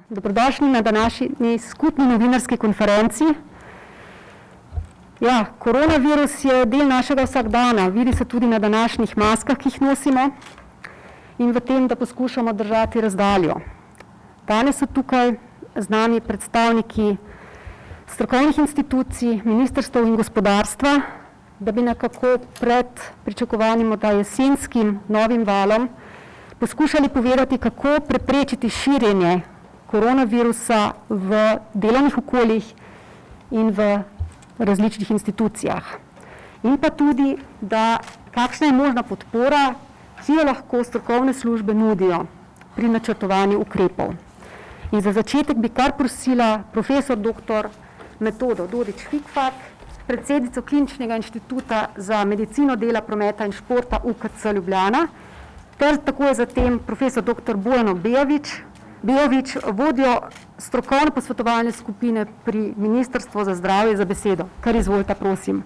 Dobrodošli na današnji skupni novinarski konferenci. Ja, koronavirus je del našega vsakdana, vidi se tudi na današnjih maskah, ki jih nosimo in v tem, da poskušamo držati razdaljo. Danes so tukaj z nami predstavniki strokovnih institucij, ministrstev in gospodarstva, da bi nekako pred pričakovanim jesenskim novim valom poskušali povedati, kako preprečiti širjenje koronavirusa v delovnih okoljih in v različnih institucijah. In pa tudi, da kakšna je možna podpora, ki jo lahko strokovne službe nudijo pri načrtovanju ukrepov. In za začetek bi kar prosila profesor dr. Metodo Dodič-Fikfak, predsednico Kliničnega inštituta za medicino dela, prometa in športa UKC Ljubljana, ter takoj zatem profesor dr. Bojano Bejović, vodjo strokovne posvetovalne skupine pri Ministrstvu za zdravje, za besedo. Kar izvolite, prosim.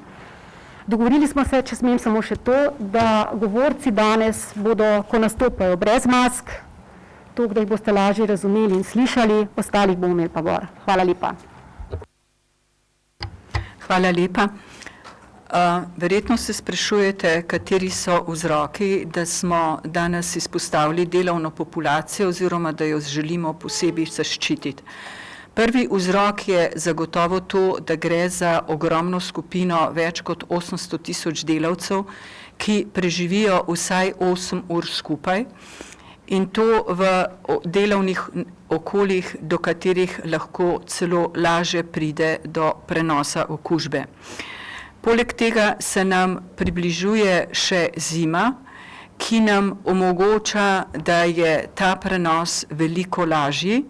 Dogovorili smo se, če smem samo še to, da govorci danes bodo, ko nastopajo, brez mask, to, da jih boste lažje razumeli in slišali, ostalih bomo imeli pa gor. Hvala lepa. Hvala lepa. Verjetno se sprašujete, kateri so vzroki, da smo danes izpostavili delovno populacijo oziroma da jo želimo posebej zaščititi. Prvi vzrok je zagotovo to, da gre za ogromno skupino več kot 800 tisoč delavcev, ki preživijo vsaj 8 ur skupaj in to v delovnih okoljih, do katerih lahko celo lažje pride do prenosa okužbe. Poleg tega se nam približuje še zima, ki nam omogoča, da je ta prenos veliko lažji.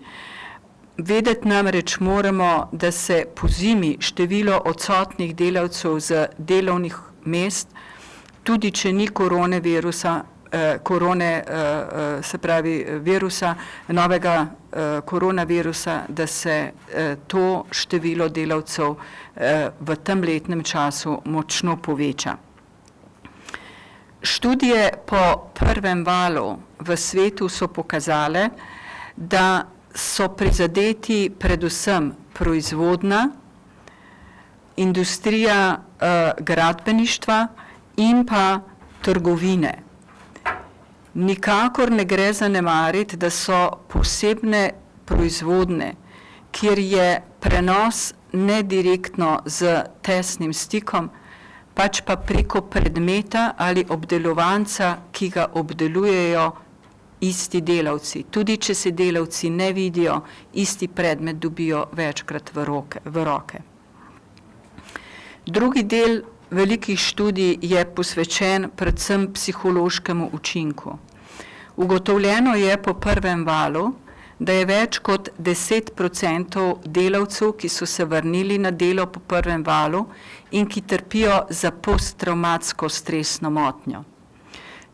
Vedeti namreč moramo, da se po zimi število odsotnih delavcev z delovnih mest, tudi če ni novega koronavirusa, da se to število delavcev v tem letnem času močno poveča. Študije po prvem valu v svetu so pokazale, da so prizadeti predvsem proizvodna, industrija gradbeništva in pa trgovine. Nikakor ne gre zanemariti, da so posebne proizvodne, kjer je prenos nedirektno z tesnim stikom, pač pa preko predmeta ali obdelovanca, ki ga obdelujejo isti delavci. Tudi če se delavci ne vidijo, isti predmet dobijo večkrat v roke. Drugi del velikih študij je posvečen predvsem psihološkemu učinku. Ugotovljeno je po prvem valu, da je več kot 10% delavcev, ki so se vrnili na delo po prvem valu in ki trpijo za posttravmatsko stresno motnjo.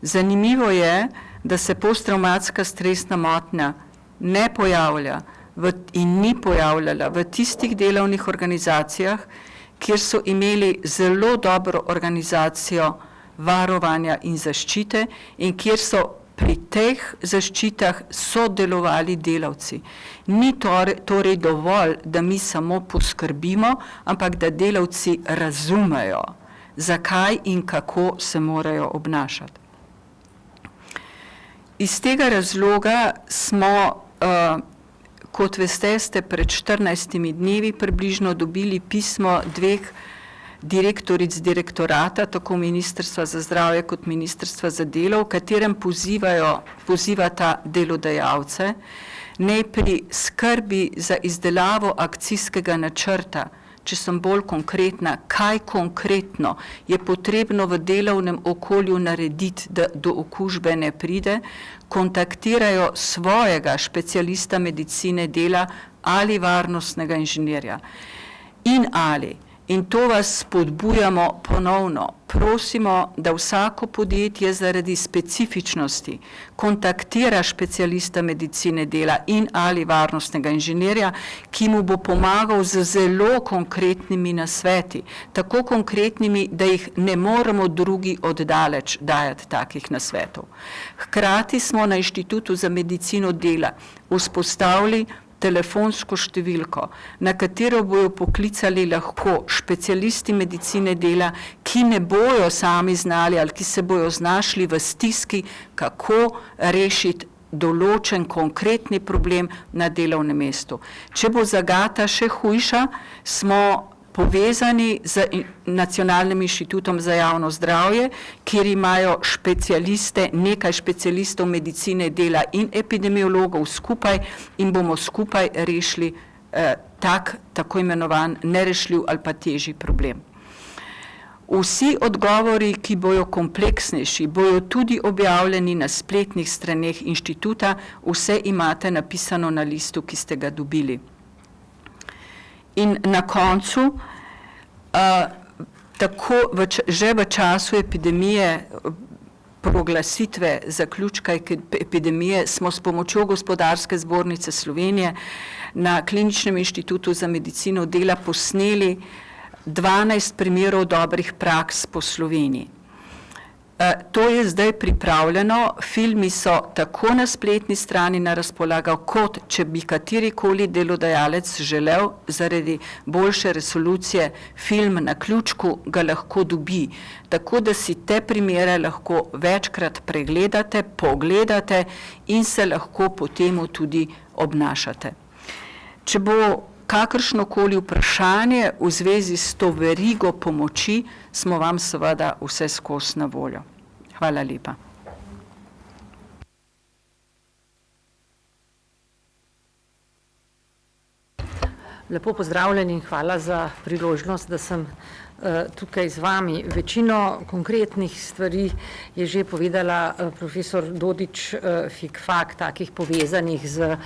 Zanimivo je, da se posttravmatska stresna motnja ne pojavlja in ni pojavljala v tistih delovnih organizacijah, kjer so imeli zelo dobro organizacijo varovanja in zaščite in kjer so pri teh zaščitah sodelovali delavci. Ni torej dovolj, da mi samo poskrbimo, ampak da delavci razumejo, zakaj in kako se morajo obnašati. Iz tega razloga smo, kot veste, ste pred 14 dnevi približno dobili pismo dveh direktoric direktorata, tako Ministrstva za zdravje kot Ministrstva za delo, v katerem pozivata delodajalce, naj pri skrbi za izdelavo akcijskega načrta, če sem bolj konkretna, kaj konkretno je potrebno v delovnem okolju narediti, da do okužbe ne pride, kontaktirajo svojega specialista medicine dela ali varnostnega inženirja. In to vas spodbujamo ponovno. Prosimo, da vsako podjetje zaradi specifičnosti kontaktira specialista medicine dela in ali varnostnega inženirja, ki mu bo pomagal z zelo konkretnimi nasveti, tako konkretnimi, da jih ne moremo drugi oddaleč dajati takih nasvetov. Hkrati smo na Inštitutu za medicino dela vzpostavili telefonsko številko, na katero bojo poklicali lahko specialisti medicine dela, ki ne bojo sami znali ali ki se bojo znašli v stiski, kako rešiti določen konkretni problem na delovnem mestu. Če bo zagata še hujša, smo povezani z Nacionalnim inštitutom za javno zdravje, kjer imajo specialiste, nekaj specialistov medicine dela in epidemiologov skupaj in bomo skupaj rešili tako imenovan nerešljiv ali pa težji problem. Vsi odgovori, ki bojo kompleksnejši, bojo tudi objavljeni na spletnih straneh inštituta, vse imate napisano na listu, ki ste ga dobili. In na koncu, že v času epidemije, proglasitve zaključka epidemije, smo s pomočjo Gospodarske zbornice Slovenije na Kliničnem inštitutu za medicino dela posneli 12 primerov dobrih praks po Sloveniji. To je zdaj pripravljeno, filmi so tako na spletni strani na razpolago, kot če bi katerikoli delodajalec želel zaradi boljše resolucije film na ključku, ga lahko dobi. Tako da si te primere lahko večkrat pregledate, pogledate in se lahko potem tudi obnašate. Če bo kakršnokoli vprašanje v zvezi s to verigo pomoči, smo vam seveda vse skozi na voljo. Hvala lepa. Lepo pozdravljeni in hvala za priložnost, da sem tukaj z vami. Večino konkretnih stvari je že povedala profesor Dodič Fikfak, takih povezanih z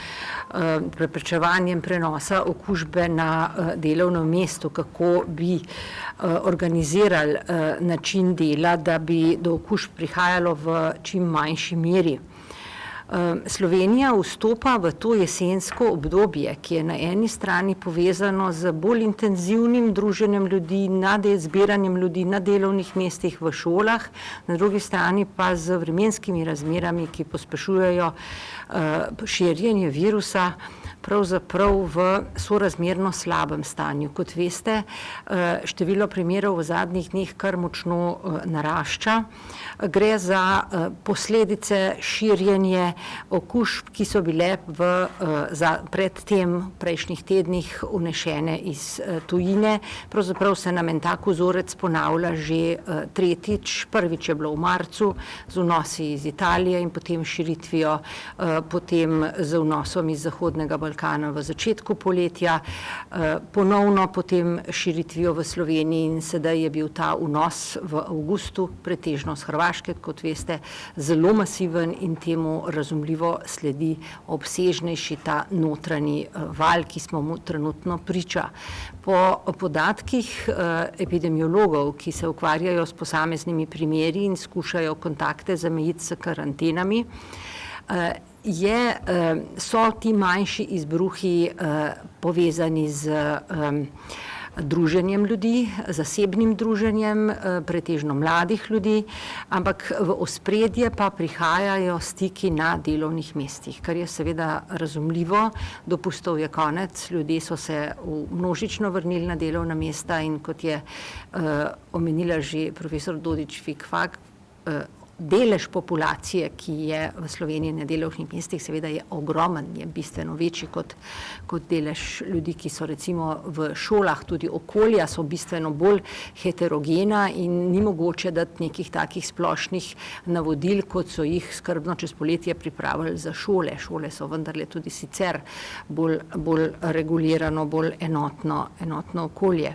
preprečevanjem prenosa okužbe na delovnem mestu, kako bi organizirali način dela, da bi do okužb prihajalo v čim manjši meri. Slovenija vstopa v to jesensko obdobje, ki je na eni strani povezano z bolj intenzivnim druženjem ljudi, zbiranjem ljudi na delovnih mestih v šolah, na drugi strani pa z vremenskimi razmerami, ki pospešujejo širjenje virusa, pravzaprav v sorazmerno slabem stanju. Kot veste, število primerov v zadnjih dneh kar močno narašča. Gre za posledice širjenja okužb, ki so bile predtem prejšnjih tednih unešene iz tujine. Pravzaprav se nam en tak vzorec ponavlja že tretjič. Prvič je bilo v marcu z vnosi iz Italije in potem širitvijo, potem z vnosom iz Zahodnega Balkana v začetku poletja, ponovno potem širitvijo v Sloveniji in sedaj je bil ta vnos v avgustu, pretežno z Hrvaške, kot veste, zelo masiven in temu razumljivo sledi obsežnejši ta notranji val, ki smo mu trenutno priča. Po podatkih epidemiologov, ki se ukvarjajo s posameznimi primeri in skušajo kontakte zamejiti s karantenami, so ti manjši izbruhi povezani z druženjem ljudi, zasebnim druženjem, pretežno mladih ljudi, ampak v ospredje pa prihajajo stiki na delovnih mestih, kar je seveda razumljivo. Dopustov je konec, ljudje so se množično vrnili na delovna mesta in kot je omenila že profesor Dodič Fikfak, delež populacije, ki je v Sloveniji na delovnih mestih, seveda je ogromen, je bistveno večji kot delež ljudi, ki so recimo v šolah, tudi okolja so bistveno bolj heterogena in ni mogoče dati nekih takih splošnih navodil, kot so jih skrbno čez poletje pripravili za šole. Šole so vendarle tudi sicer bolj regulirano, bolj enotno okolje.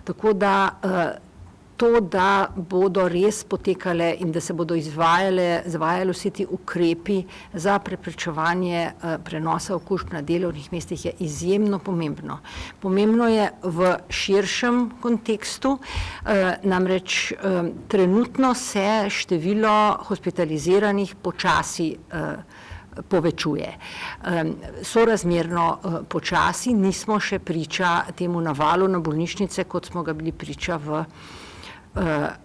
Tako da to, da bodo res potekale in da se bodo izvajali vsi ti ukrepi za preprečevanje prenosa okužb na delovnih mestih, je izjemno pomembno. Pomembno je v širšem kontekstu, namreč trenutno se število hospitaliziranih počasi povečuje. Sorazmerno počasi, nismo še priča temu navalu na bolnišnice, kot smo ga bili priča v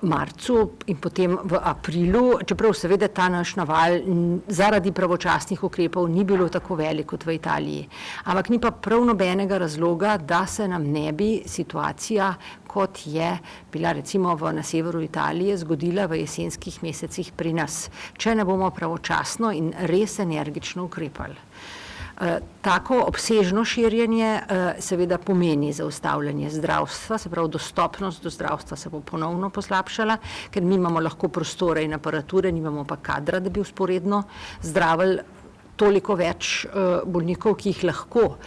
marcu in potem v aprilu, čeprav seveda ta naš naval zaradi pravočasnih ukrepov ni bilo tako velik kot v Italiji. Ampak ni pa prav nobenega razloga, da se nam ne bi situacija, kot je bila recimo na severu Italije, zgodila v jesenskih mesecih pri nas, če ne bomo pravočasno in res energično ukrepali. Tako obsežno širjenje seveda pomeni zaustavljanje zdravstva, se pravi dostopnost do zdravstva se bo ponovno poslabšala, ker mi imamo lahko prostore in aparature, nimamo pa kadra, da bi vzporedno zdravili toliko več bolnikov, ki jih lahko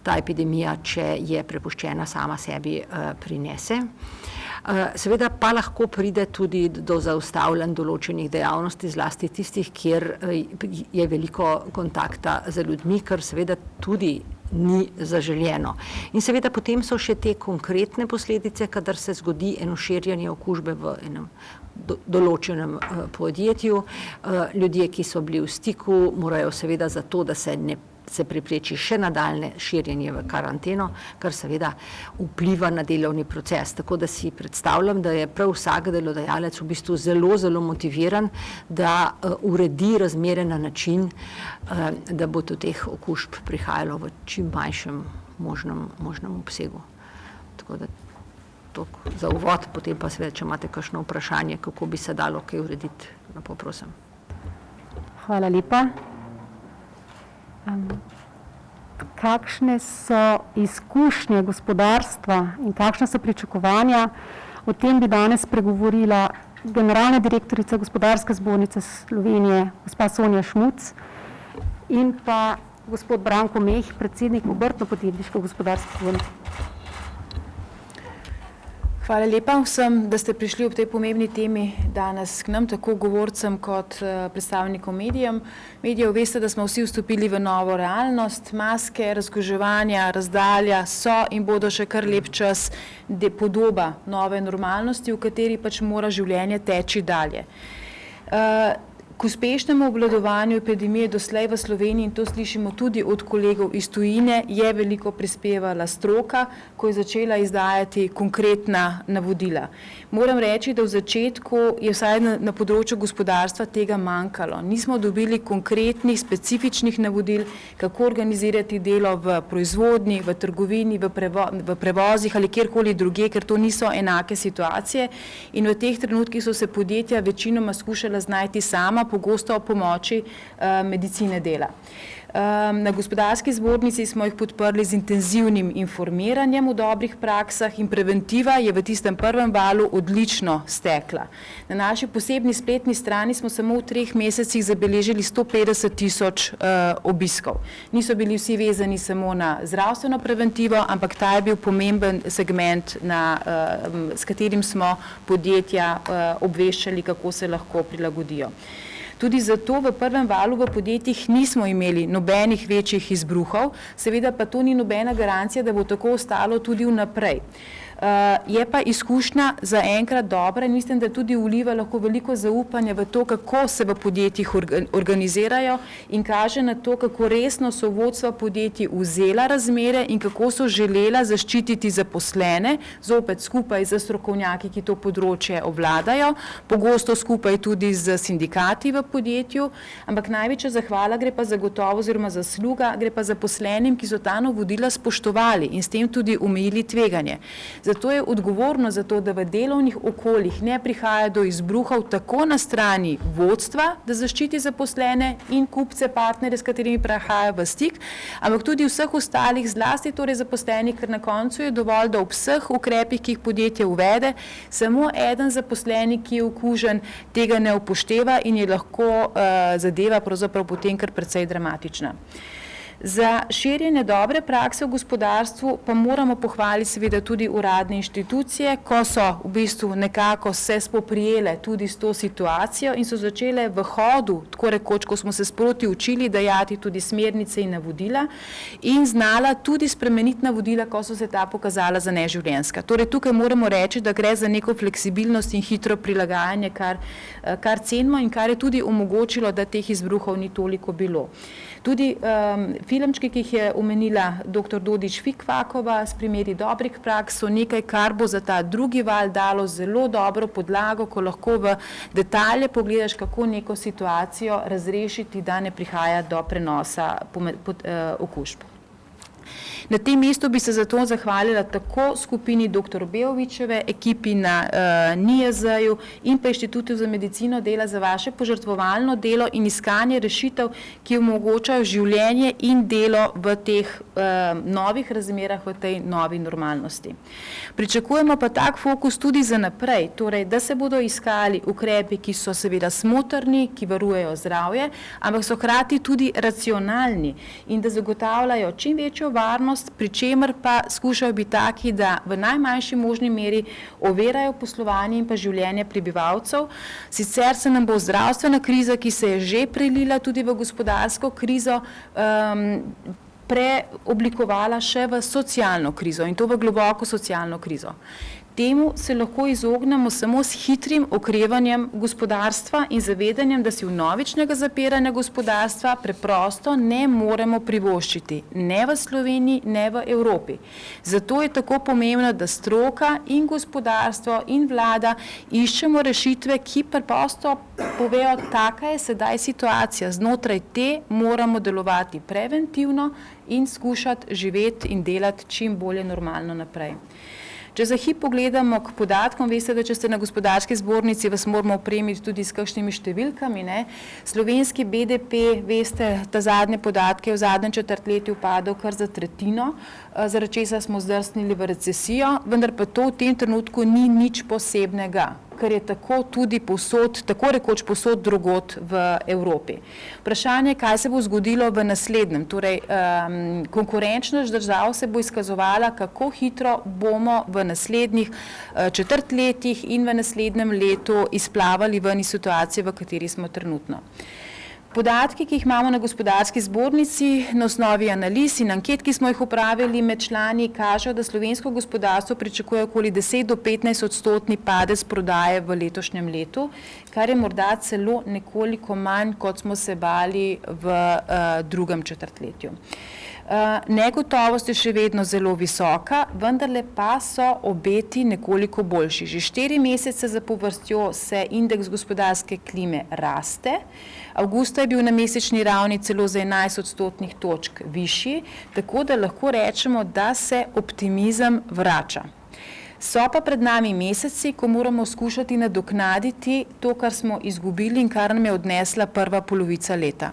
ta epidemija, če je prepuščena sama sebi, prinese. Seveda pa lahko pride tudi do zaustavljanj določenih dejavnosti, zlasti tistih, kjer je veliko kontakta z ljudmi, kar seveda tudi ni zaželjeno. In seveda potem so še te konkretne posledice, kadar se zgodi eno širjenje okužbe v enem določenem podjetju. Ljudje, ki so bili v stiku, morajo seveda za to, da se prepreči še nadaljne širjenje v karanteno, kar seveda vpliva na delovni proces. Tako da si predstavljam, da je prav vsak delodajalec v bistvu zelo, zelo motiviran, da uredi razmere na način, da bo do teh okužb prihajalo v čim manjšem možnem obsegu. Tako da toliko za uvod, potem pa seveda, če imate kakšno vprašanje, kako bi se dalo kaj urediti, lepo prosim. Hvala lepa. Kakšne so izkušnje gospodarstva in kakšne so pričakovanja? O tem bi danes pregovorila generalna direktorica Gospodarske zbornice Slovenije, gospa Sonja Šmuc, in pa gospod Branko Meh, predsednik Obrtno-podjetniške gospodarske zbornice. Hvala lepa vsem, da ste prišli ob tej pomembni temi danes k nam, tako govorcem kot predstavnikom medijev. Veste, da smo vsi vstopili v novo realnost, maske, razkuževanja, razdalja so in bodo še kar lep čas podoba nove normalnosti, v kateri pač mora življenje teči dalje. K uspešnemu obvladovanju epidemije doslej v Sloveniji, in to slišimo tudi od kolegov iz tujine, je veliko prispevala stroka, ko je začela izdajati konkretna navodila. Moram reči, da v začetku je vsaj na področju gospodarstva tega manjkalo. Nismo dobili konkretnih, specifičnih navodil, kako organizirati delo v proizvodnji, v trgovini, v prevozih ali kjerkoli drugje, ker to niso enake situacije. In v teh trenutkih so se podjetja večinoma skušala znajti sama, pogosto o pomoči medicine dela. Na Gospodarski zbornici smo jih podprli z intenzivnim informiranjem o dobrih praksah in preventiva je v tistem prvem valu odlično stekla. Na naši posebni spletni strani smo samo v 3 mesecih zabeležili 150.000 obiskov. Niso bili vsi vezani samo na zdravstveno preventivo, ampak ta je bil pomemben segment, s katerim smo podjetja obveščali, kako se lahko prilagodijo. Tudi zato v prvem valu v podjetjih nismo imeli nobenih večjih izbruhov, seveda pa to ni nobena garancija, da bo tako ostalo tudi vnaprej. Je pa izkušnja zaenkrat dobra in mislim, da tudi vliva lahko veliko zaupanja v to, kako se v podjetjih organizirajo in kaže na to, kako resno so vodstva podjetij vzela razmere in kako so želela zaščititi zaposlene, zopet skupaj z strokovnjaki, ki to področje obvladajo, pogosto skupaj tudi z sindikati v podjetju, ampak največja zahvala gre pa zagotovo oziroma zasluga, gre pa zaposlenim, ki so ta navodila spoštovali in s tem tudi omejili tveganje. Zato je odgovorno za to, da v delovnih okoljih ne prihaja do izbruhov tako na strani vodstva, da zaščiti zaposlene in kupce, partnerje, s katerimi prihajajo v stik, ampak tudi vseh ostalih, zlasti torej zaposlenih, ker na koncu je dovolj, da ob vseh ukrepih, ki jih podjetje uvede, samo eden zaposleni, ki je okužen, tega ne upošteva in je lahko zadeva pravzaprav potem kar precej dramatična. Za širjenje dobre prakse v gospodarstvu pa moramo pohvaliti seveda tudi uradne inštitucije, ko so v bistvu nekako se spoprijele tudi s to situacijo in so začele v hodu, tako rekoč, ko smo se sproti učili, dajati tudi smernice in navodila in znala tudi spremeniti navodila, ko so se ta pokazala za neživljenjska. Torej tukaj moramo reči, da gre za neko fleksibilnost in hitro prilagajanje, kar cenimo in kar je tudi omogočilo, da teh izbruhov ni toliko bilo. Tudi Filmčki, ki jih je omenila dr. Dodič Fikvakova s primeri dobrih praks, so nekaj, kar bo za ta drugi val dalo zelo dobro podlago, ko lahko v detalje pogledaš, kako neko situacijo razrešiti, da ne prihaja do prenosa okužb. Na tem mestu bi se zato zahvalila tako skupini dr. Beovićeve, ekipi na NIJZ-ju in pa Inštitutu za medicino dela za vaše požrtvovalno delo in iskanje rešitev, ki omogočajo življenje in delo v teh novih razmerah, v tej novi normalnosti. Pričakujemo pa tak fokus tudi za naprej, torej, da se bodo iskali ukrepi, ki so seveda smotrni, ki varujejo zdravje, ampak so hkrati tudi racionalni in da zagotavljajo čim večjo varnost, pri čemer pa skušajo biti taki, da v najmanjši možni meri ovirajo poslovanje in pa življenje prebivalcev. Sicer se nam bo zdravstvena kriza, ki se je že prelila tudi v gospodarsko krizo, preoblikovala še v socialno krizo in to v globoko socialno krizo. Temu se lahko izognemo samo s hitrim okrevanjem gospodarstva in zavedanjem, da si vnovičnega zapiranja gospodarstva preprosto ne moremo privoščiti, ne v Sloveniji, ne v Evropi. Zato je tako pomembno, da stroka in gospodarstvo in vlada iščemo rešitve, ki preprosto povejo, taka je sedaj situacija, znotraj te moramo delovati preventivno in skušati živeti in delati čim bolje normalno naprej. Če za hip pogledamo k podatkom, veste, da če ste na gospodarski zbornici, vas moramo opremiti tudi s kakšnimi številkami, ne. Slovenski BDP, veste, ta zadnje podatke v zadnjem četrtletju padel kar za tretjino, zaradi česa smo zdrsnili v recesijo, vendar pa to v tem trenutku ni nič posebnega, ker je tako tudi povsod, tako rekoč povsod drugod v Evropi. Vprašanje, kaj se bo zgodilo v naslednjem, torej konkurenčnost držav se bo izkazovala, kako hitro bomo v naslednjih četrtletjih in v naslednjem letu izplavali ven iz situacije, v kateri smo trenutno. Podatki, ki jih imamo na gospodarski zbornici, na osnovi analiz in anket, ki smo jih opravili med člani, kažejo, da slovensko gospodarstvo pričakuje okoli 10 do 15% padec prodaje v letošnjem letu, kar je morda celo nekoliko manj, kot smo se bali v drugem četrtletju. Negotovost je še vedno zelo visoka, vendarle pa so obeti nekoliko boljši. Že 4 mesece zapovrstjo se indeks gospodarske klime raste. Avgusta je bil na mesečni ravni celo za 11 odstotnih točk višji, tako da lahko rečemo, da se optimizem vrača. So pa pred nami meseci, ko moramo skušati nadoknaditi to, kar smo izgubili in kar nam je odnesla prva polovica leta.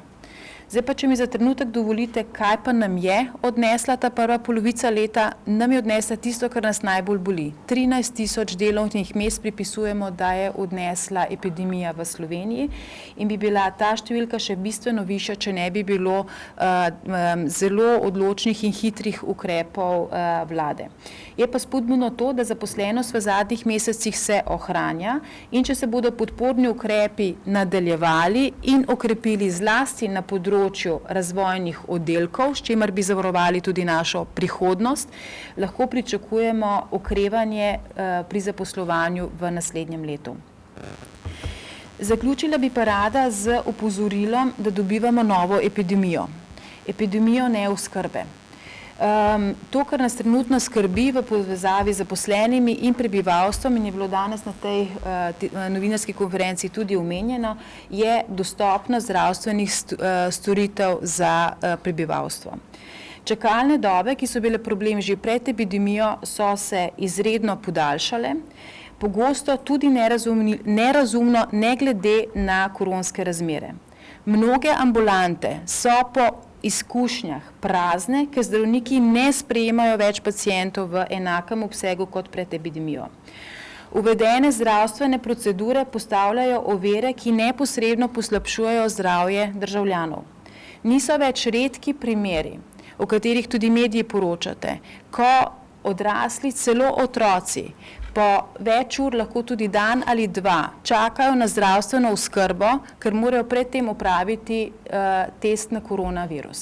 Zdaj pa, če mi za trenutek dovolite, kaj pa nam je odnesla ta prva polovica leta, nam je odnesla tisto, kar nas najbolj boli. 13.000 delovnih mest pripisujemo, da je odnesla epidemija v Sloveniji in bi bila ta številka še bistveno višja, če ne bi bilo zelo odločnih in hitrih ukrepov vlade. Je pa spodbudno to, da zaposlenost v zadnjih mesecih se ohranja in če se bodo podporni ukrepi nadaljevali in okrepili zlasti na področju razvojnih oddelkov, s čimer bi zavarovali tudi našo prihodnost, lahko pričakujemo okrevanje pri zaposlovanju v naslednjem letu. Zaključila bi pa rada z opozorilom, da dobivamo novo epidemijo. Epidemijo neoskrbe. To, kar nas trenutno skrbi v povezavi z zaposlenimi in prebivalstvom, in je bilo danes na tej novinarski konferenci tudi omenjeno, je dostopnost zdravstvenih storitev za prebivalstvo. Čakalne dobe, ki so bile problem že pred epidemijo, so se izredno podaljšale, pogosto tudi nerazumno, ne glede na koronske razmere. Mnoge ambulante so po izkušnjah prazne, ker zdravniki ne sprejemajo več pacientov v enakem obsegu kot pred epidemijo. Uvedene zdravstvene procedure postavljajo ovire, ki neposredno poslabšujejo zdravje državljanov. Niso več redki primeri, o katerih tudi mediji poročate, ko odrasli, celo otroci, po več ur, lahko tudi dan ali dva, čakajo na zdravstveno oskrbo, ker morajo predtem opraviti test na koronavirus.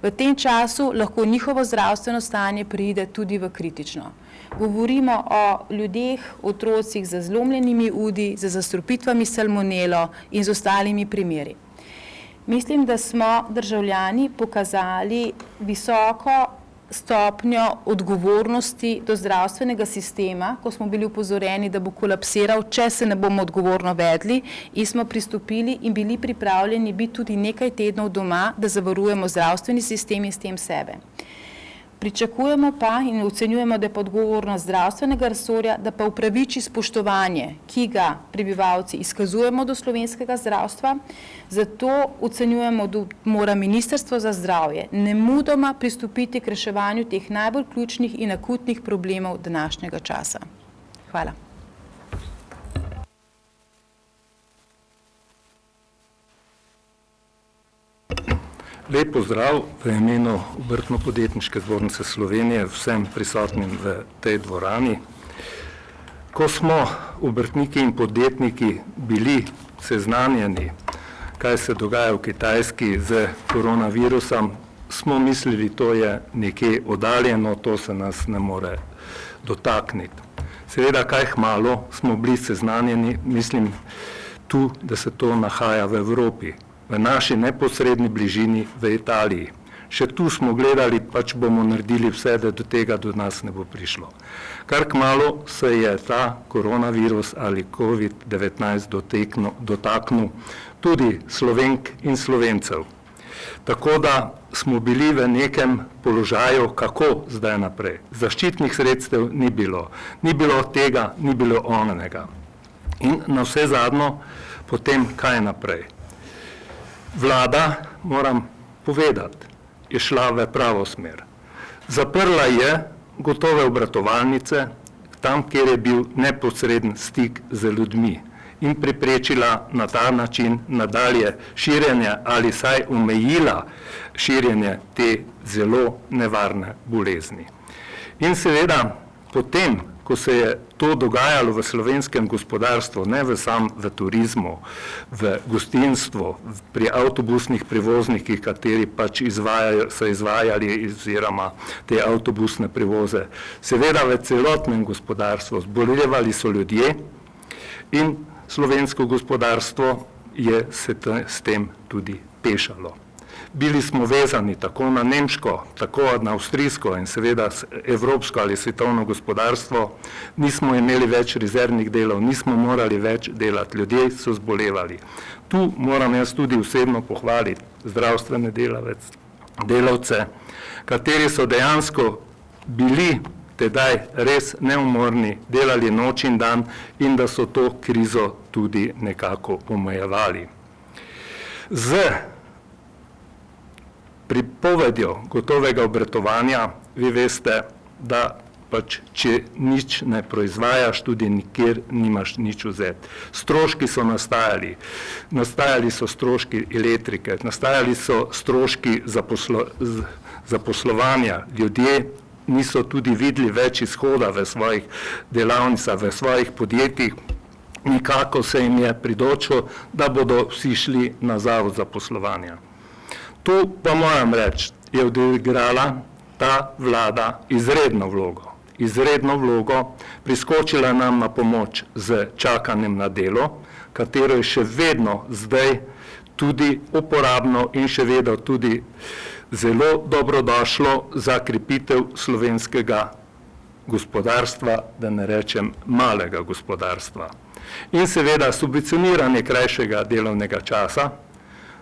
V tem času lahko njihovo zdravstveno stanje pride tudi v kritično. Govorimo o ljudeh, otrocih z zlomljenimi udi, z zastrupitvami salmonelo in z ostalimi primeri. Mislim, da smo državljani pokazali visoko stopnjo odgovornosti do zdravstvenega sistema, ko smo bili upozorjeni, da bo kolapsiral, če se ne bomo odgovorno vedli, in smo pristopili in bili pripravljeni biti tudi nekaj tednov doma, da zavarujemo zdravstveni sistem in s tem sebe. Pričakujemo pa in ocenjujemo, da je pa odgovornost zdravstvenega resorja, da pa upraviči spoštovanje, ki ga prebivalci izkazujemo do slovenskega zdravstva, zato ocenjujemo, da mora Ministrstvo za zdravje nemudoma pristopiti k reševanju teh najbolj ključnih in akutnih problemov današnjega časa. Hvala. Lep pozdrav v imenu Obrtno-podjetniške zbornice Slovenije vsem prisotnim v tej dvorani. Ko smo obrtniki in podjetniki bili seznanjeni, kaj se dogaja v Kitajski z koronavirusom, smo mislili, to je nekje oddaljeno, to se nas ne more dotakniti. Seveda, kaj hmalo smo bili seznanjeni, mislim tu, da se to nahaja v Evropi, v naši neposredni bližini v Italiji. Še tu smo gledali, pač bomo naredili vse, da do tega do nas ne bo prišlo. Kar kmalu se je ta koronavirus ali COVID-19 dotaknil tudi Slovenk in Slovencev. Tako da smo bili v nekem položaju, kako zdaj naprej. Zaščitnih sredstev ni bilo tega, ni bilo onega. In na vse zadnje, potem kaj naprej. Vlada, moram povedati, je šla v pravo smer. Zaprla je gotove obratovalnice, tam, kjer je bil neposreden stik z ljudmi, in preprečila na ta način nadalje širjenje ali saj omejila širjenje te zelo nevarne bolezni. In seveda, potem, ko se je to dogajalo v slovenskem gospodarstvu, ne v turizmu, v gostinstvu, pri avtobusnih prevoznikih, kateri pač so izvajali oziroma te avtobusne prevoze, seveda v celotnem gospodarstvu zbolevali so ljudje in slovensko gospodarstvo je se s tem tudi pešalo. Bili smo vezani tako na nemško, tako na avstrijsko in seveda evropsko ali svetovno gospodarstvo, nismo imeli več rezervnih delov, nismo morali več delati, ljudje so zbolevali. Tu moram jaz tudi osebno pohvaliti zdravstvene delavce, kateri so dejansko bili tedaj res neumorni, delali noč in dan in da so to krizo tudi nekako omejevali. Z pripovedjo gotovega obratovanja, vi veste, da pač, če nič ne proizvajaš, tudi nikjer nimaš nič vzeti. Stroški so nastajali so stroški elektrike, nastajali so stroški zaposlovanja, ljudje niso tudi videli več izhoda v svojih delavnicah, v svojih podjetjih, nikako se jim je pridočilo, da bodo vsi šli na zavod za poslovanje. Tu pa moram reči, je odigrala ta vlada izredno vlogo, priskočila nam na pomoč z čakanjem na delo, katero je še vedno zdaj tudi uporabno in še vedno tudi zelo dobrodošlo za krepitev slovenskega gospodarstva, da ne rečem malega gospodarstva. In seveda subvencioniranje krajšega delovnega časa,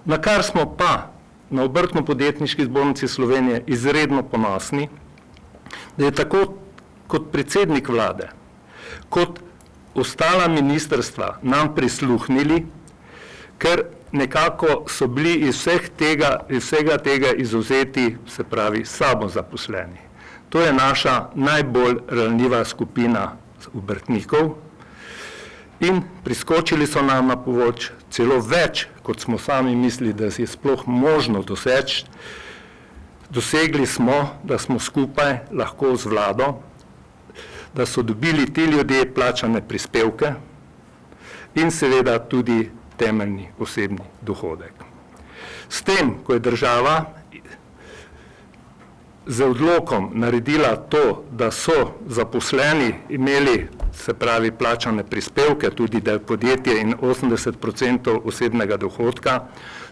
na kar smo pa na Obrtno-podjetniški zbornici Slovenije izredno ponosni, da je tako kot predsednik vlade, kot ostala ministrstva nam prisluhnili, ker nekako so bili iz vsega tega izvzeti, se pravi, samozaposleni. To je naša najbolj ranljiva skupina obrtnikov in priskočili so nam na pomoč celo več, kot smo sami mislili, da je sploh možno doseči. Dosegli smo, da smo skupaj lahko z vlado, da so dobili ti ljudje plačane prispevke in seveda tudi temeljni osebni dohodek. S tem, ko je država z odlokom naredila to, da so zaposleni imeli, se pravi, plačane prispevke, tudi da je podjetje in 80% osebnega dohodka,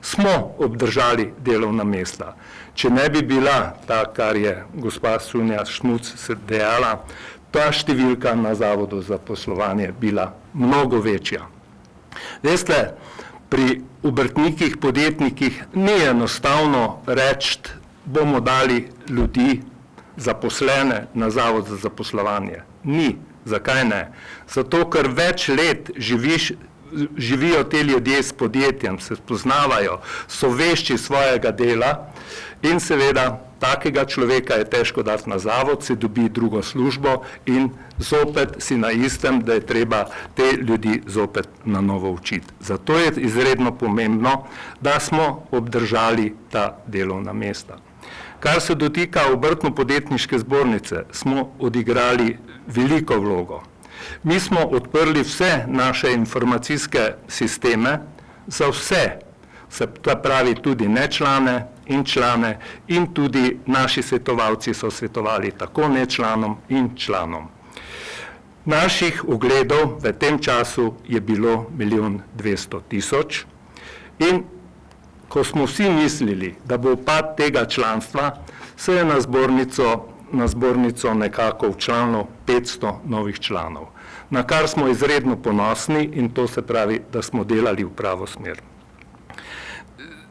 smo obdržali delovna mesta. Če ne bi bila ta, kar je gospa Sunja Šmuc dejala, ta številka na Zavodu za zaposlovanje bila mnogo večja. Veste, pri obrtnikih, podjetnikih ni enostavno reči, bomo dali ljudi, zaposlene na Zavod za zaposlovanje. Ni. Zakaj ne? Zato, ker več let živijo te ljudje s podjetjem, se spoznavajo, so vešči svojega dela in seveda takega človeka je težko dati na zavod, se dobi drugo službo in zopet si na istem, da je treba te ljudi zopet na novo učiti. Zato je izredno pomembno, da smo obdržali ta delovna mesta. Kar se dotika obrtno-podjetniške zbornice, smo odigrali veliko vlogo. Mi smo odprli vse naše informacijske sisteme za vse, se pravi tudi nečlane in člane, in tudi naši svetovalci so svetovali tako nečlanom in članom. Naših ogledov v tem času je bilo 1.200.000 in ko smo vsi mislili, da bo upad tega članstva, se je na zbornico nekako včlanilo 500 novih članov, na kar smo izredno ponosni in to se pravi, da smo delali v pravo smer.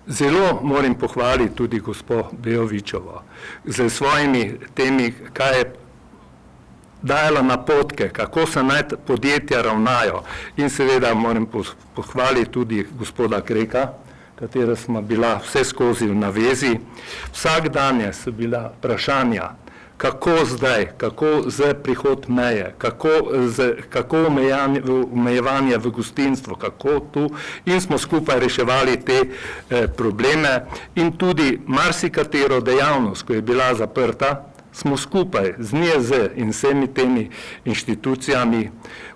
Zelo moram pohvaliti tudi gospo Bejovičevo z svojimi temi, kaj je dajala napotke, kako se naj podjetja ravnajo in seveda moram pohvaliti tudi gospoda Kreka, katera smo bila vse skozi v navezi. Vsak dan so bila vprašanja, kako zdaj, kako z prihod meje, kako omejevanje v gostinstvo, kako tu in smo skupaj reševali te probleme in tudi marsikatero dejavnost, ko je bila zaprta, smo skupaj z NIJZ in vsemi temi inštitucijami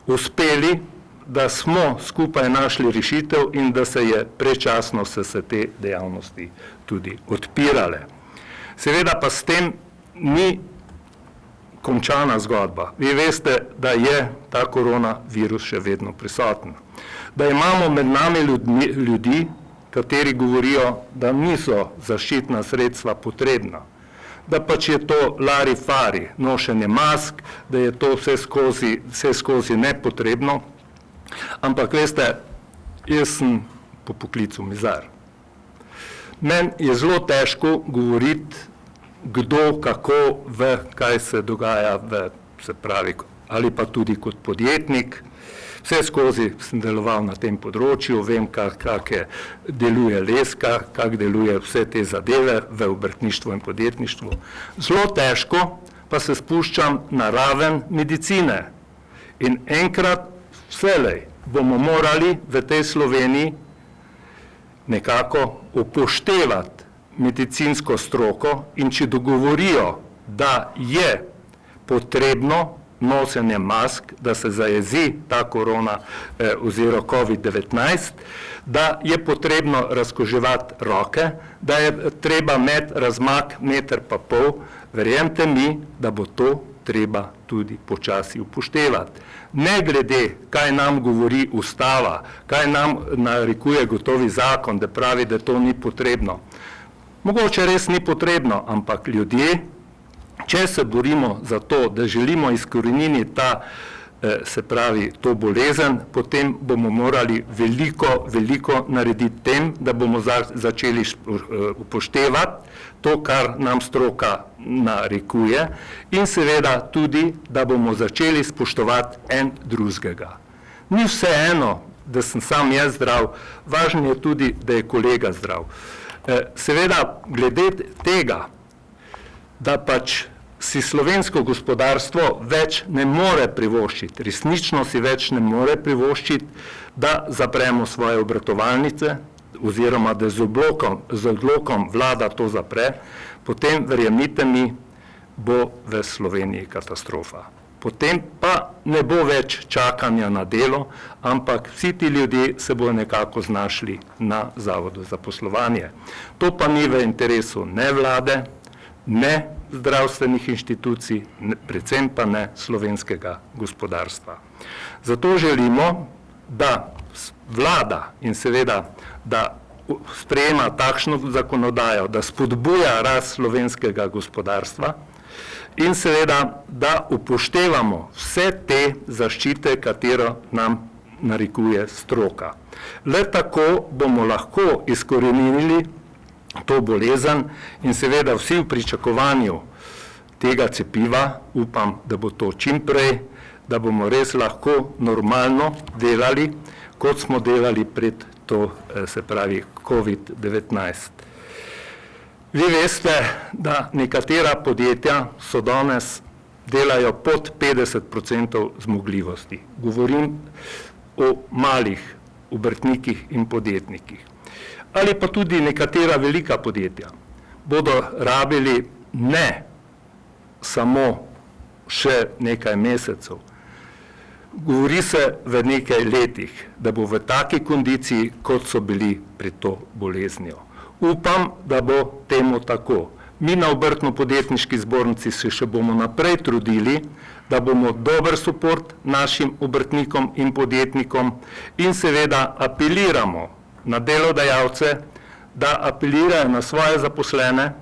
uspeli, da smo skupaj našli rešitev in da se je prečasno se te dejavnosti tudi odpirale. Seveda pa s tem ni končana zgodba. Vi veste, da je ta koronavirus še vedno prisoten. Da imamo med nami ljudi, kateri govorijo, da niso zaščitna sredstva potrebna. Da pač je to lari-fari, nošenje mask, da je to vse skozi nepotrebno. Ampak veste, jaz sem po poklicu mizar. Meni je zelo težko govoriti, kdo, kako, kaj se dogaja, se pravi, ali pa tudi kot podjetnik. Vse skozi sem deloval na tem področju, vem, kako deluje leska, kako deluje vse te zadeve v obrtništvu in podjetništvu. Zelo težko pa se spuščam na raven medicine. In enkrat vselej bomo morali v tej Sloveniji nekako upoštevati medicinsko stroko in če dogovorijo, da je potrebno nosenje mask, da se zajezi ta korona oziroma COVID-19, da je potrebno razkuževati roke, da je treba imeti razmak 1,5 metra, verjemite mi, da bo to treba tudi počasi upoštevati. Ne glede, kaj nam govori ustava, kaj nam narekuje gotovi zakon, da pravi, da to ni potrebno. Mogoče res ni potrebno, ampak ljudje, če se borimo za to, da želimo izkoreniniti se pravi, to bolezen, potem bomo morali veliko narediti tem, da bomo začeli upoštevati to, kar nam stroka narekuje in seveda tudi, da bomo začeli spoštovati en drugega. Ni vseeno, da sem sam jaz zdrav, važno je tudi, da je kolega zdrav. Seveda, glede tega, da pač si slovensko gospodarstvo več ne more privoščiti, resnično si več ne more privoščiti, da zapremo svoje obratovalnice oziroma da z odlokom vlada to zapre, potem, verjemite mi, bo v Sloveniji katastrofa. Potem pa ne bo več čakanja na delo, ampak vsi ti ljudje se bodo nekako znašli na Zavodu za zaposlovanje. To pa ni v interesu ne vlade, ne zdravstvenih inštitucij, predvsem pa ne slovenskega gospodarstva. Zato želimo, da vlada in seveda, da sprejema takšno zakonodajo, da spodbuja rast slovenskega gospodarstva in seveda, da upoštevamo vse te zaščite, katero nam narekuje stroka. Le tako bomo lahko izkoreninili to bolezen in seveda vsi v pričakovanju tega cepiva, upam, da bo to čim prej, da bomo res lahko normalno delali, kot smo delali pred to, se pravi, COVID-19. Vi veste, da nekatera podjetja so danes delajo pod 50% zmogljivosti. Govorim o malih obrtnikih in podjetnikih. Ali pa tudi nekatera velika podjetja bodo rabili ne samo še nekaj mesecev, govori se v nekaj letih, da bo v taki kondiciji, kot so bili pred to boleznijo. Upam, da bo temu tako. Mi na Obrtno-podjetniški zbornici se še bomo naprej trudili, da bomo dober suport našim obrtnikom in podjetnikom in seveda apeliramo na delodajalce, da apelirajo na svoje zaposlene,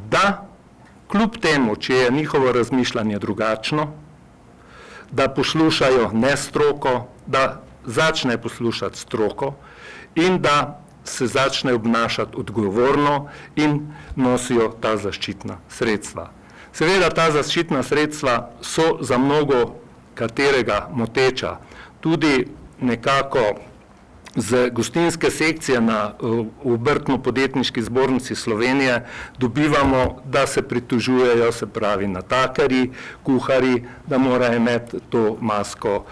da kljub temu, če je njihovo razmišljanje drugačno, da poslušajo ne stroko, da začne poslušati stroko in da se začne obnašati odgovorno in nosijo ta zaščitna sredstva. Seveda ta zaščitna sredstva so za mnogo katerega moteča. Tudi nekako z gostinske sekcije na Obrtno-podjetniški zbornici Slovenije dobivamo, da se pritožujejo, se pravi natakarji, kuharji, da morajo imeti to masko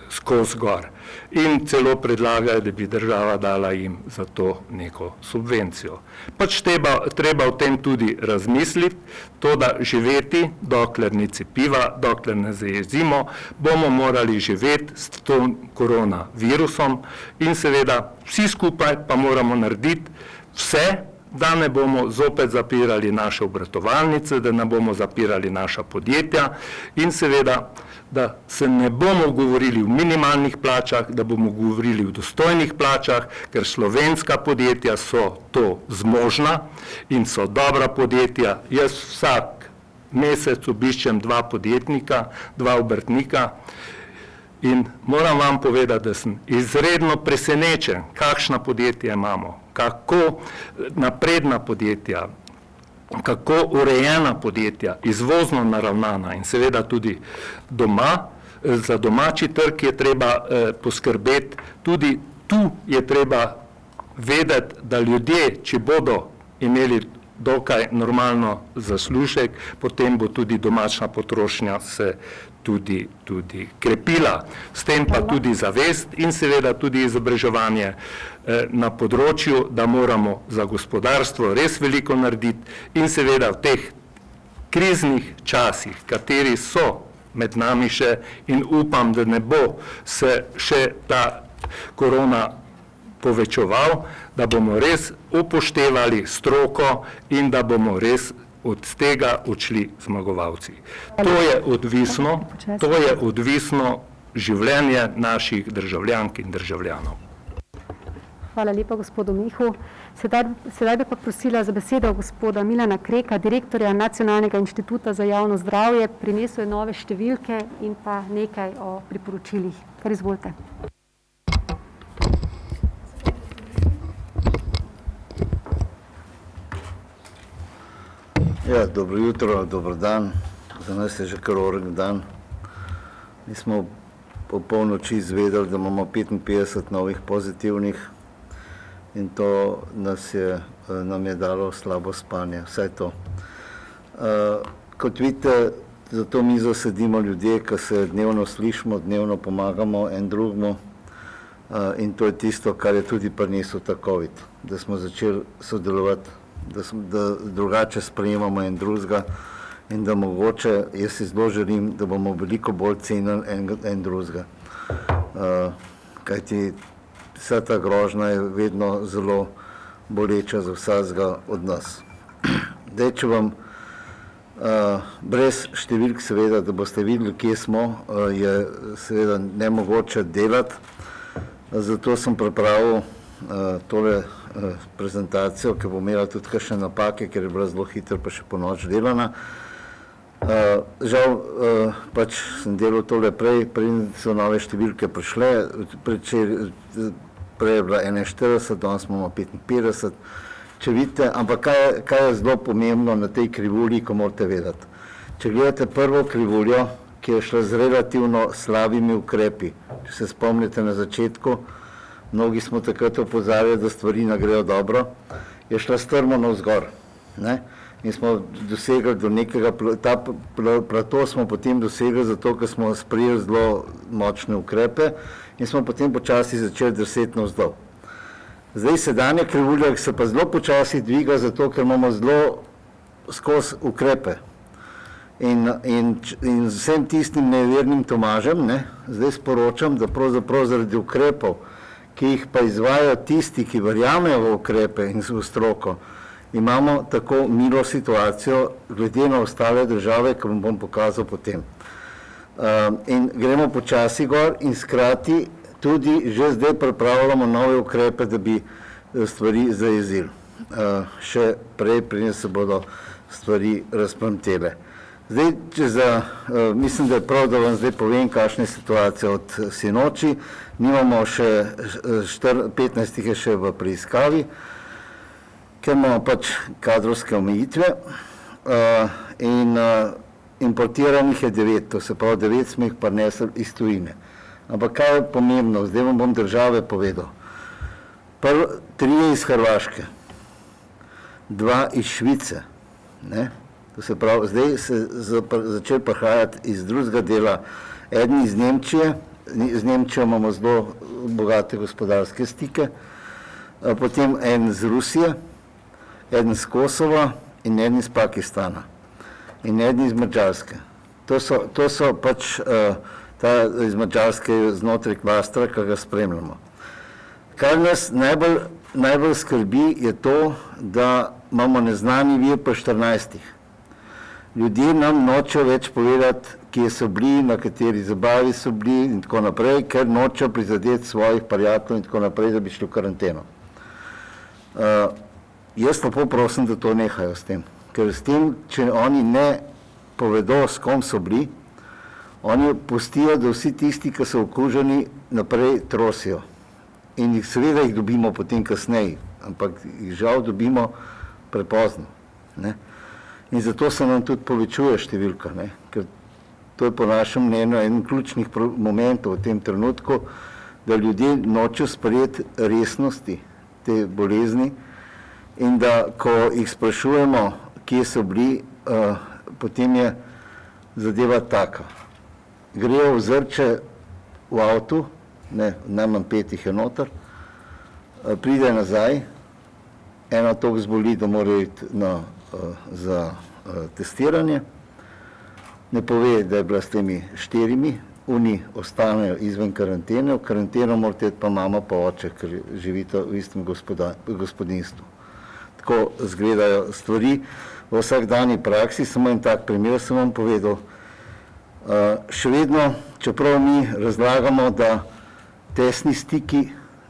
skozi gor. In celo predlagajo, da bi država dala jim za to neko subvencijo. Pač treba o tem tudi razmisliti, to da živeti, dokler ni cepiva, dokler ne zajezimo, bomo morali živeti s tem koronavirusom in seveda vsi skupaj pa moramo narediti vse, da ne bomo zopet zapirali naše obratovalnice, da ne bomo zapirali naša podjetja in seveda, da se ne bomo govorili v minimalnih plačah, da bomo govorili v dostojnih plačah, ker slovenska podjetja so to zmožna in so dobra podjetja. Jaz vsak mesec obiščem 2 podjetnika, 2 obrtnika in moram vam povedati, da sem izredno presenečen, kakšna podjetja imamo, kako napredna podjetja, kako urejena podjetja, izvozno naravnana in seveda tudi doma, za domači trg je treba poskrbeti, tudi tu je treba vedeti, da ljudje, če bodo imeli dokaj normalno zaslužek, potem bo tudi domačna potrošnja se tudi krepila. S tem pa tudi zavest in seveda tudi izobraževanje na področju, da moramo za gospodarstvo res veliko narediti in seveda v teh kriznih časih, kateri so med nami še in upam, da ne bo se še ta korona povečeval, da bomo res upoštevali stroko in da bomo res od tega odšli zmagovalci. To je odvisno življenje naših državljank in državljanov. Hvala lepa gospodu Mihu. Sedaj bi pa prosila za besedo gospoda Milana Kreka, direktorja Nacionalnega inštituta za javno zdravje. Prinesel je nove številke in pa nekaj o priporočilih. Kar izvolite. Ja, dobro jutro, dober dan. Za nas je že kar orek dan. Mi smo po polnoči izvedeli, da imamo 55 novih pozitivnih in to nam je dalo slabo spanje, vsaj to. Kot vidite, za to mizo sedimo ljudje, ki se dnevno slišimo, dnevno pomagamo en drugemu in to je tisto, kar je tudi prinesel ta COVID, da smo začeli sodelovati, da drugače sprejemamo en drugega in da mogoče, jaz si zelo želim, da bomo veliko bolj cenili en drugega. Kajti vsa ta grožnja je vedno zelo boleča za vsakega od nas. Zdaj, če vam brez številk seveda, da boste videli, kje smo, je seveda nemogoče delati. Zato sem pripravil tole prezentacijo, ki bo imela tudi kakšne napake, ker je bila zelo hitro pa še po noč delana. Žal pač sem delal tole prej so nove številke prišle, prej je bila 41, danes imamo 55. Če vidite, ampak kaj je zelo pomembno na tej krivulji, ko morate vedeti. Če gledate prvo krivuljo, ki je šla z relativno slabimi ukrepi, če se spomnite na začetku, mnogi smo takrat opozarjali, da stvari ne grejo dobro, je šla strmo navzgor. In smo dosegli do nekega, ta plato smo potem dosegli zato, ker smo sprejeli zelo močne ukrepe in smo potem počasi začeli drseti navzdol. Zdaj sedanja krivulja se pa zelo počasi dviga, zato ker imamo zelo skozi ukrepe. In vsem tistim nevernim Tomažem, zdaj sporočam, da pravzaprav zaradi ukrepov, ki jih pa izvajajo tisti, ki verjamejo v ukrepe in v stroko, imamo tako milo situacijo glede na ostale države, ki vam bom pokazal potem. In gremo počasi gor in skrati tudi že zdaj pripravljamo nove ukrepe, da bi stvari zajezili. Še prej, preden se bodo stvari razplamtele. Zdaj, mislim, da je prav, da vam zdaj povem, kakšna je situacija od sinoči. Nimamo še 15 je še v preiskavi, ker imamo pač kadrovske omejitve in importiranih je 9, to se pravi 9 smo jih prinesli iz tujine. Ampak kaj je pomembno, zdaj vam bom države povedal. 3 iz Hrvaške, 2 iz Švice, to se pravi, zdaj se začeli prihajati iz drugega dela, eden iz Nemčije, z Nemčijo imamo zelo bogate gospodarske stike, potem en iz Rusije, eden iz Kosova in eden iz Pakistana in eden iz Mađarske. To so pač ta iz Mađarske znotraj klastra, ki ga spremljamo. Kar nas najbolj skrbi je to, da imamo neznani vir po 14. Ljudje nam nočejo več povedati, kje so bili, na kateri zabavi so bili in tako naprej, ker nočejo prizadeti svojih prijateljev in tako naprej, da bi šli v karanteno. Jaz lepo prosim, da to nehajo s tem, ker s tem, če oni ne povedo, s kom so bili, oni pustijo, da vsi tisti, ki so okuženi, naprej trosijo. In seveda jih dobimo potem kasneje, ampak jih žal dobimo prepozno. In zato se nam tudi povečuje številka, ker to je po našem mnenju en ključnih momentov v tem trenutku, da ljudje nočejo sprejeti resnosti te bolezni in da, ko jih sprašujemo, kje so bili, potem je zadeva taka. Grejo v Zrče v avtu, najmanj 5 jih je noter, pride nazaj, eno toliko zboli, da morajo iti za testiranje, ne pove, da je bila s temi 4, oni ostanejo izven karantene, v karanteno morate iti pa mama pa oče, ker živita v istem gospodinstvu. Tako izgledajo stvari v vsakdanji praksi, samo en tak primer sem vam povedal. Še vedno, čeprav mi razlagamo, da tesni stiki,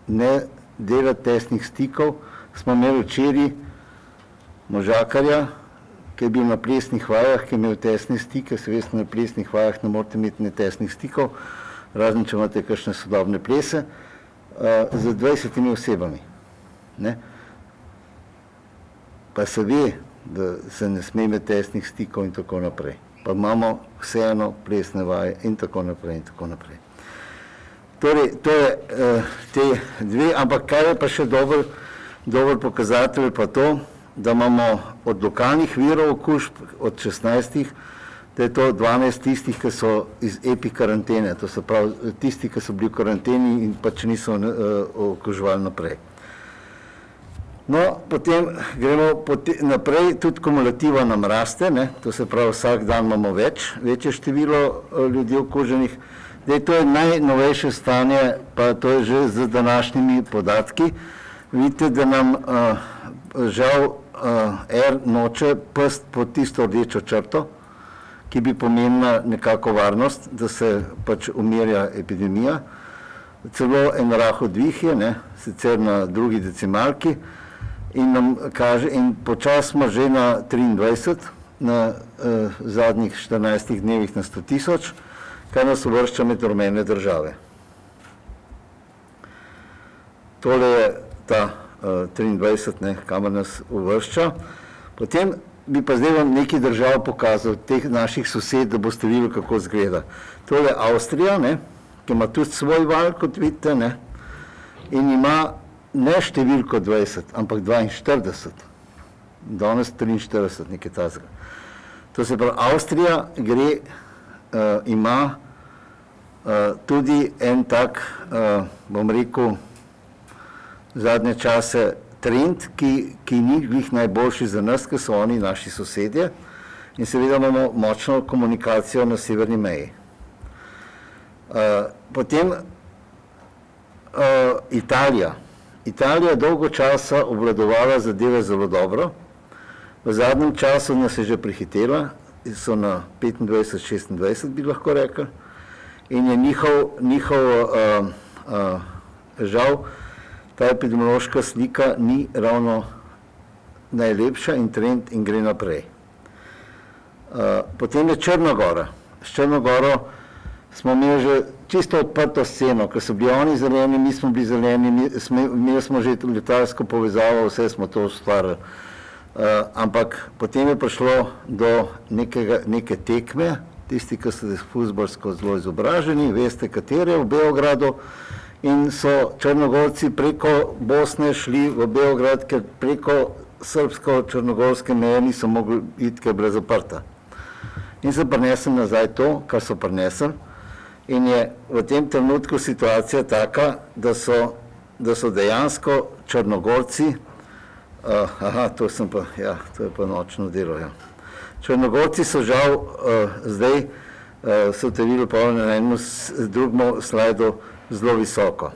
ne delati tesnih stikov, smo imeli včeraj možakarja, ki je bil na plesnih vajah, ki je imel tesne stike, se veste, na plesnih vajah ne morate imeti ne tesnih stikov, razen če imate kakšne sodobne plese, z 20 osebami. Pa se ve, da se ne sme imeti tesnih stikov in tako naprej. Pa imamo vseeno plesne vaje in tako naprej in tako naprej. Torej, to je te 2, ampak kaj je pa še dober pokazatelj pa to, da imamo od lokalnih virov okužb, od 16, da je to 12 tistih, ki so iz epikarantene, to se pravi tisti, ki so bili v karanteni in pač niso okuževali naprej. No, potem gremo naprej, tudi kumulativa nam raste, to se pravi vsak dan imamo večje število ljudi okuženih. Zdaj, to je najnovejše stanje, pa to je že z današnjimi podatki. Vidite, da nam žal R noče past pod tisto rdečo črto, ki bi pomenila nekako varnost, da se pač umirja epidemija. Celo en rahel dvig je, ne, sicer na drugi decimalki, in nam kaže, in počas smo že na 23, na zadnjih 14 dnevih na 100 000, kar nas uvršča med rumene države. Tole je ta 23, ne, kamor nas uvršča. Potem bi pa zdaj vam nekaj držav pokazal, teh naših sosed, da boste videli, kako izgleda. Tole je Avstrija, ne, ki ima tudi svoj val, kot vidite, ne, in ima ne številko 20, ampak 42. Danes 43, nekaj tazga. To se pravi, Avstrija gre, ima tudi en tak, bom rekel, zadnje čase trend, ki ni glih najboljši za nas, ker so oni naši sosedje, in seveda imamo močno komunikacijo na severni meji. Potem Italija. Italija dolgo časa obvladovala zadeve zelo dobro. V zadnjem času nas je že prehitela, so na 25-26, bi lahko rekel, in je njihov žal, ta epidemiološka slika ni ravno najlepša in trend in gre naprej. Potem je Črna Gora. S Črno Goro smo imeli že čisto odprto sceno, ker so bili oni zeleni, mi smo bili zeleni, imeli smo že letalsko povezavo, vse smo to ustvarili. Ampak potem je prišlo do neke tekme, tisti, ki ste fuzbalsko zelo izobraženi, veste, katere v Beogradu, in so Črnogorci preko Bosne šli v Beograd, ker preko srbsko-črnogorske meje niso mogli iti, ker je bila zaprta. In so prinesli nazaj to, kar so prinesli, in je v tem trenutku situacija taka, da so dejansko Črnogorci, to je pa nočno delo, ja. Črnogorci so žal zdaj, so te videli pa na enem drugem slajdu, zelo visoko.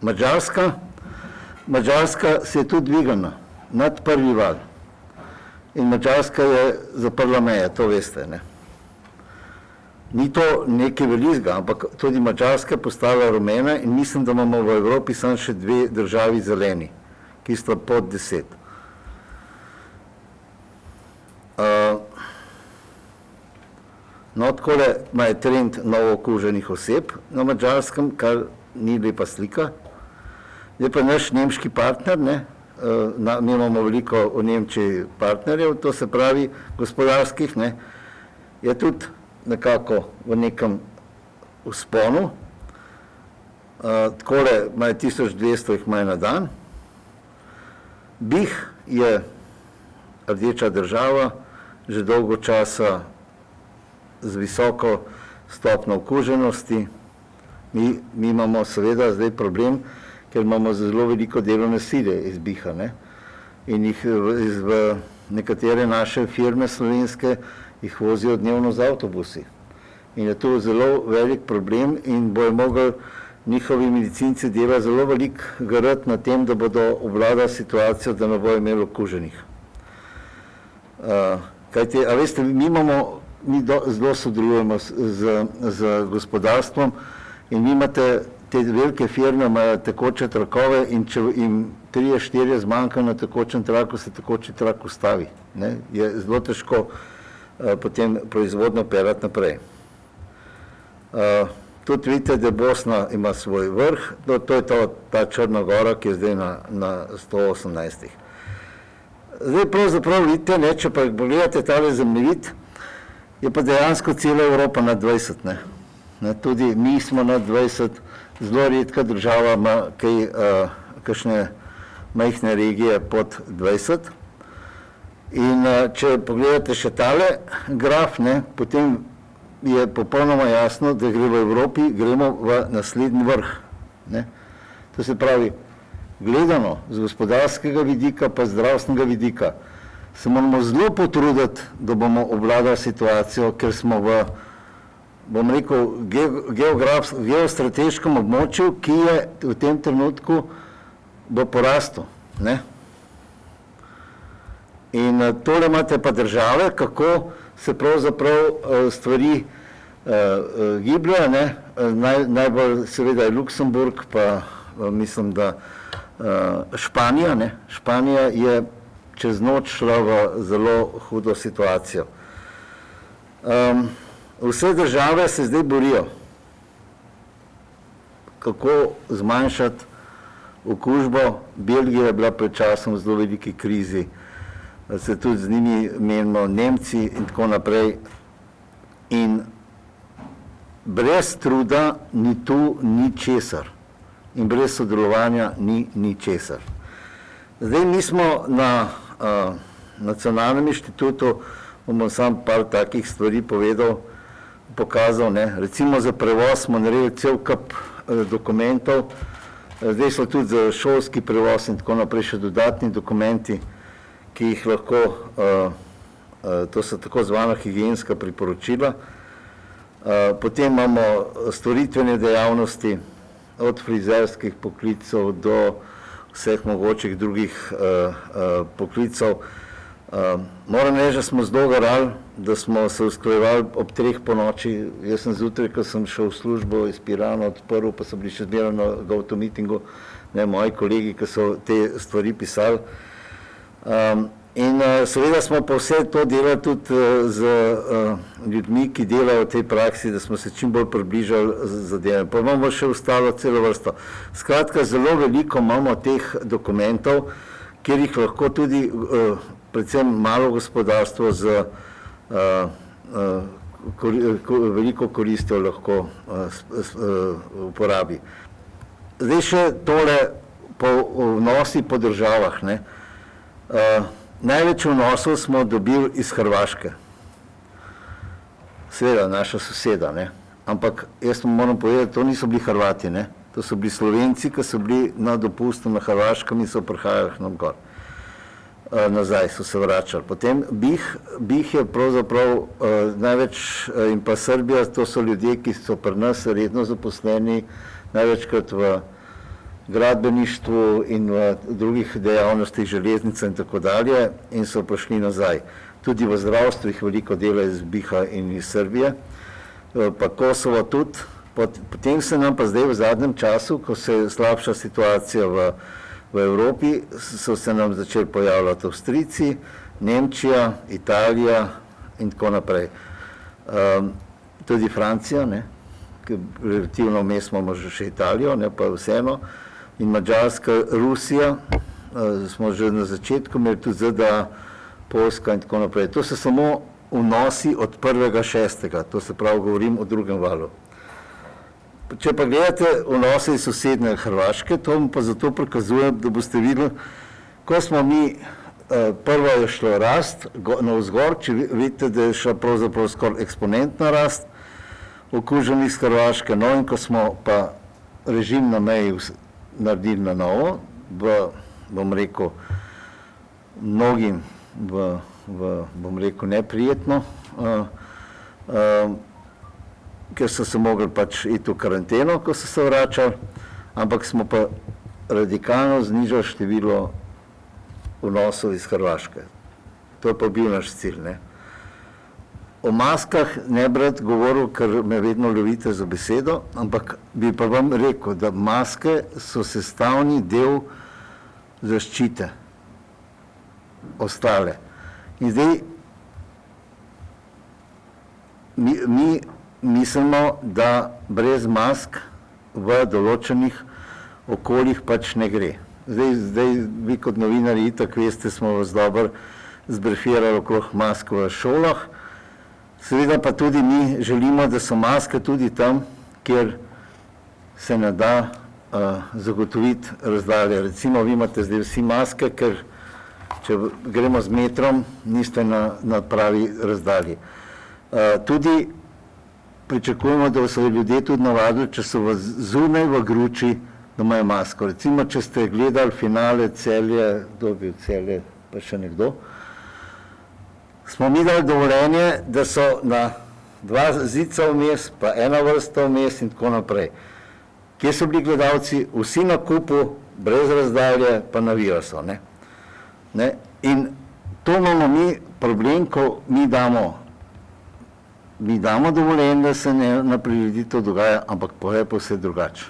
Madžarska se je tudi dvigala nad prvi val. In Madžarska je zaprla meje, to veste, ne. Ni to nekaj velikega, ampak tudi Madžarska je postala rumena in mislim, da imamo v Evropi samo še 2 državi zeleni, ki sta pod 10. No, takole je trend novo okuženih oseb na Madžarskem, kar ni lepa slika. Zdaj pa naš nemški partner, ne, mi imamo veliko v Nemčiji partnerjev, to se pravi gospodarskih, ne, je tudi nekako v nekem vzponu. Takole imajo 1200 jih imajo na dan. BiH je rdeča država, že dolgo časa z visoko stopnjo okuženosti. Mi imamo seveda zdaj problem, ker imamo zelo veliko delovne sile iz BiH-a, ne? In jih v nekatere naše firme slovenske jih vozijo dnevno z avtobusi. In je to zelo velik problem in bojo mogli njihovi medicinci delati zelo velik grad na tem, da bodo obvladali situacijo, da ne bojo imeli okuženih. Kajti, a veste, mi zelo sodelujemo z gospodarstvom in vi imate te velike firme, imajo tekoče trakove in če jim 3-4 zmanjka na tekočem traku, se tekoči trak ustavi. Je zelo težko potem proizvodno pelati naprej. Tudi vidite, da Bosna ima svoj vrh, to je ta Črna Gora, ki je zdaj na 118. Zdaj pravzaprav vidite, če pa pogledate tale zemljevid, je pa dejansko cela Evropa nad 20. Tudi mi smo nad 20, zelo redka država ima kakšne majhne regije pod 20. In če pogledate še tale graf, potem je popolnoma jasno, da gre v Evropi, gremo v naslednji vrh. To se pravi, gledano z gospodarskega vidika pa zdravstvenega vidika, se moramo zelo potruditi, da bomo obvladali situacijo, ker smo v, bom rekel, geostrateškem območju, ki je v tem trenutku v porastu. Ne? In tole imate pa države, kako se pravzaprav stvari gibljajo. Najbolj seveda je Luksemburg, pa mislim, da Španija. Ne? Španija je čez noč šla v zelo hudo situacijo. Vse države se zdaj borijo, kako zmanjšati okužbo. Belgija je bila pred časom v zelo veliki krizi, se tudi z njimi menimo Nemci in tako naprej. In brez truda ni tu ničesar in brez sodelovanja ni ničesar. Zdaj mi smo na Nacionalnem inštitutu, bomo sam par takih stvari pokazal. Ne. Recimo za prevoz smo naredili cel kup dokumentov, zdaj so tudi za šolski prevoz in tako naprej še dodatni dokumenti, ki jih lahko, to so tako zvana higienska priporočila. Potem imamo storitvene dejavnosti, od frizerskih poklicev do vseh mogočih drugih poklicev. Moram reči, da smo zelo garali, da smo se usklajevali ob 3 ponoči. Jaz sem zjutraj, ko sem šel v službo iz Pirana odprl, pa so bili še zmeraj na GoToMeetingu, moji kolegi, ki so te stvari pisali. In seveda smo pa vse to delali tudi z ljudmi, ki delajo v tej praksi, da smo se čim bolj približali zadeve. Pa imamo še ostalo celo vrsto. Skratka, zelo veliko imamo teh dokumentov, kjer jih lahko tudi predvsem malo gospodarstvo z veliko koristjo lahko uporabi. Zdaj še tole vnosi po državah. Največ vnosov smo dobili iz Hrvaške. Seveda, naša soseda. Ampak jaz moram povedati, to niso bili Hrvati. To so bili Slovenci, ki so bili na dopustu na Hrvaškem in so prihajali nam gor. Nazaj so se vračali. Potem BiH je pravzaprav največ, in pa Srbija, to so ljudje, ki so pri nas redno zaposleni, največkrat v gradbeništvu in v drugih dejavnostih, železnica in tako dalje, in so prišli nazaj. Tudi v zdravstvu jih veliko dela iz BiH-a in iz Srbije, pa Kosovo tudi. Potem se nam pa zdaj v zadnjem času, ko se je slabša situacija v Evropi, so se nam začeli pojavljati Avstrijci, Nemčija, Italija in tako naprej. Tudi Francija, ki relativno vmes imamo že še Italijo, pa vseeno, in Madžarska, Rusija, smo že na začetku imeli tudi ZDA, Poljska in tako naprej. To so samo vnosi od 1.6., to se pravi, govorim o drugem valu. Če pa gledate vnose iz sosednje Hrvaške, to vam pa zato prikazujem, da boste videli, ko smo mi, prvo je šlo rast navzgor, če vidite, da je šla pravzaprav skoraj eksponentna rast okuženih z Hrvaške, no in ko smo pa režim na meji naredili na novo, bom rekel, mnogim bom rekel, neprijetno, ker so se mogli pač iti v karanteno, ko so se vračali, ampak smo pa radikalno znižali število vnosov iz Hrvaške. To je pa bil naš cilj. O maskah ne bi rad govoril, ker me vedno lovite za besedo, ampak bi pa vam rekel, da maske so sestavni del zaščite ostale. In zdaj mi mislimo, da brez mask v določenih okoljih pač ne gre. Zdaj vi kot novinarji itak veste, smo vas dobro zbrifirali okrog mask v šolah. Seveda pa tudi mi želimo, da so maske tudi tam, kjer se ne da zagotoviti razdalje. Recimo, vi imate zdaj vsi maske, ker če gremo z metrom, niste na pravi razdalji. Tudi pričakujemo, da so ljudje tudi navadili, če so zunaj v gruči, da imajo masko. Recimo, če ste gledali finale Celje, kdo bi v Celje, pa še nekdo, smo mi dali dovoljenje, da so na 2 zica vmes, pa 1 vrsta vmes in tako naprej. Kje so bili gledalci? Vsi na kupu brez razdalje, pa na virusu. Ne? In to imamo mi problem, ko mi damo dovoljenje, da se na prireditev dogaja, ampak poje pa vse drugače.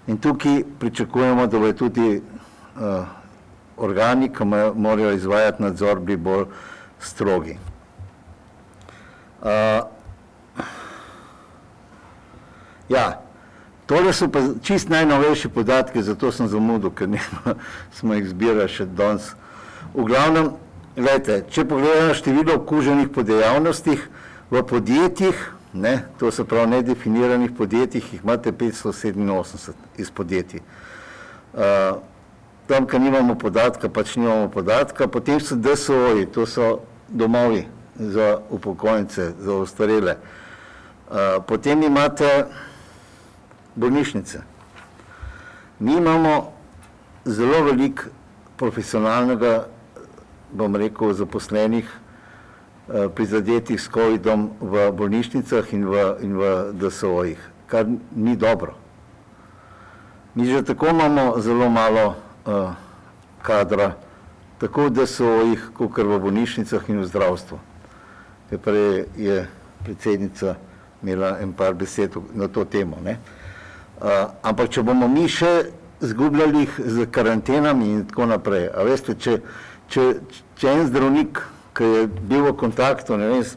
In tukaj pričakujemo, da bodo tudi organi, ki morajo izvajati nadzor, bili bolj strogi. Ja, tole so pa čist najnovejši podatki, zato sem zamudil, ker smo jih zbirali še danes. V glavnem, gledajte, če pogledamo število okuženih po dejavnostih v podjetjih, to se pravi nedefiniranih podjetjih, jih imate 587 iz podjetij. Tam, ker nimamo podatka, pač nimamo podatka, potem so DSO-ji, to so domovi za upokojence, za ostarele. Potem imate bolnišnice. Mi imamo zelo veliko profesionalnega, bom rekel, zaposlenih, prizadetih s COVID-om v bolnišnicah in v DSO-jih, kar ni dobro. Mi že tako imamo zelo malo kadra, tako v DSO-jih, kot v bolnišnicah in v zdravstvu. Prej je predsednica imela en par besed na to temo. Ampak če bomo mi še zgubljali z karantenami in tako naprej, a veste, če en zdravnik, ki je bil v kontaktu, ne vem, s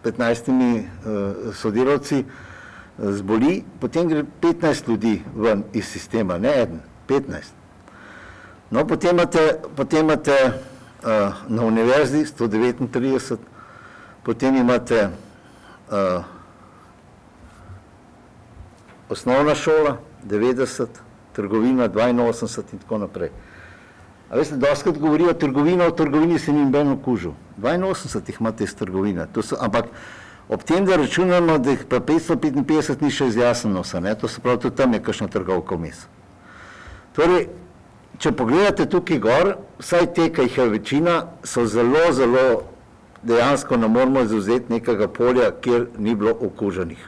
15 sodelavci, zboli, potem gre 15 ljudi ven iz sistema, ne eden, 15. No, potem imate na univerzi 139, potem imate osnovna šola 90, trgovina 82 in tako naprej. A veste, dostakrat govorijo trgovina, v trgovini se ni noben okužil. 82 jih imate iz trgovine. Ampak ob tem, da računamo, da jih pa 555 ni še izjasnjeno vse, to se pravi, tudi tam je kakšna trgovka vmes. Torej, če pogledate tukaj gor, vsaj te, ki jih je večina, so zelo, zelo dejansko ne moramo izvzeti nekega polja, kjer ni bilo okuženih.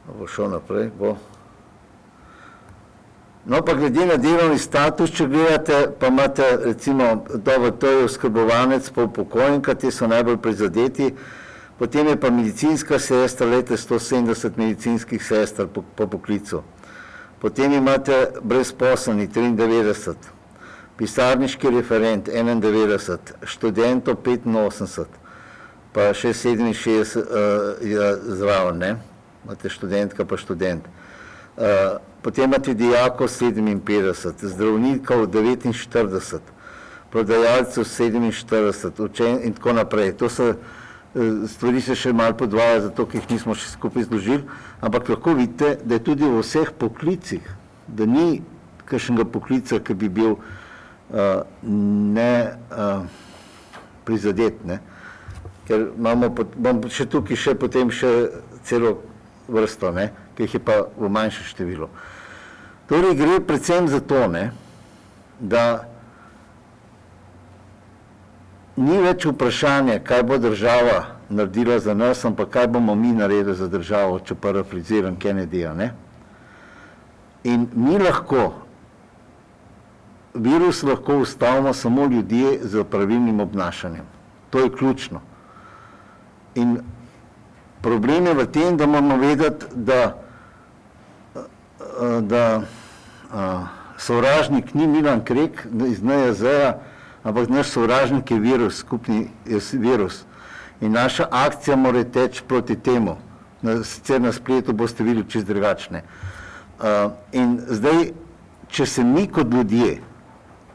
Bo šel naprej, bo. No, pa glede na delovni status, če gledate, pa imate recimo, to je oskrbovanec, pa upokojenka, ti so najbolj prizadeti, potem je pa medicinska sestra, leta 170 medicinskih sester po poklicu. Potem imate brezposelni 93, pisarniški referent 91, študentov 85, pa še 67 zraven, imate študentka pa študent. Potem imate dijakov 57, zdravnikov 49, prodajalcev 47, in tako naprej. To so stvari se še malo podvajajo, zato ker jih nismo še skupaj zložili, ampak lahko vidite, da je tudi v vseh poklicih, da ni kakšnega poklica, ki bi bil prizadet, ker imam še tukaj še potem še celo vrsto, ki jih je pa v manjšem številu. Torej gre predvsem za to, da ni več vprašanje, kaj bo država naredila za nas, ampak kaj bomo mi naredili za državo, če parafraziram Kennedyja. In mi lahko, virus lahko ustavimo samo ljudje z pravilnim obnašanjem. To je ključno. In problem je v tem, da moramo vedeti, da sovražnik ni Milan Krek iz NJZ-ja, ampak naš sovražnik je virus, skupni virus. In naša akcija mora teči proti temu. Sicer na spletu boste videli čisto drugačne. In zdaj, če se mi kot ljudje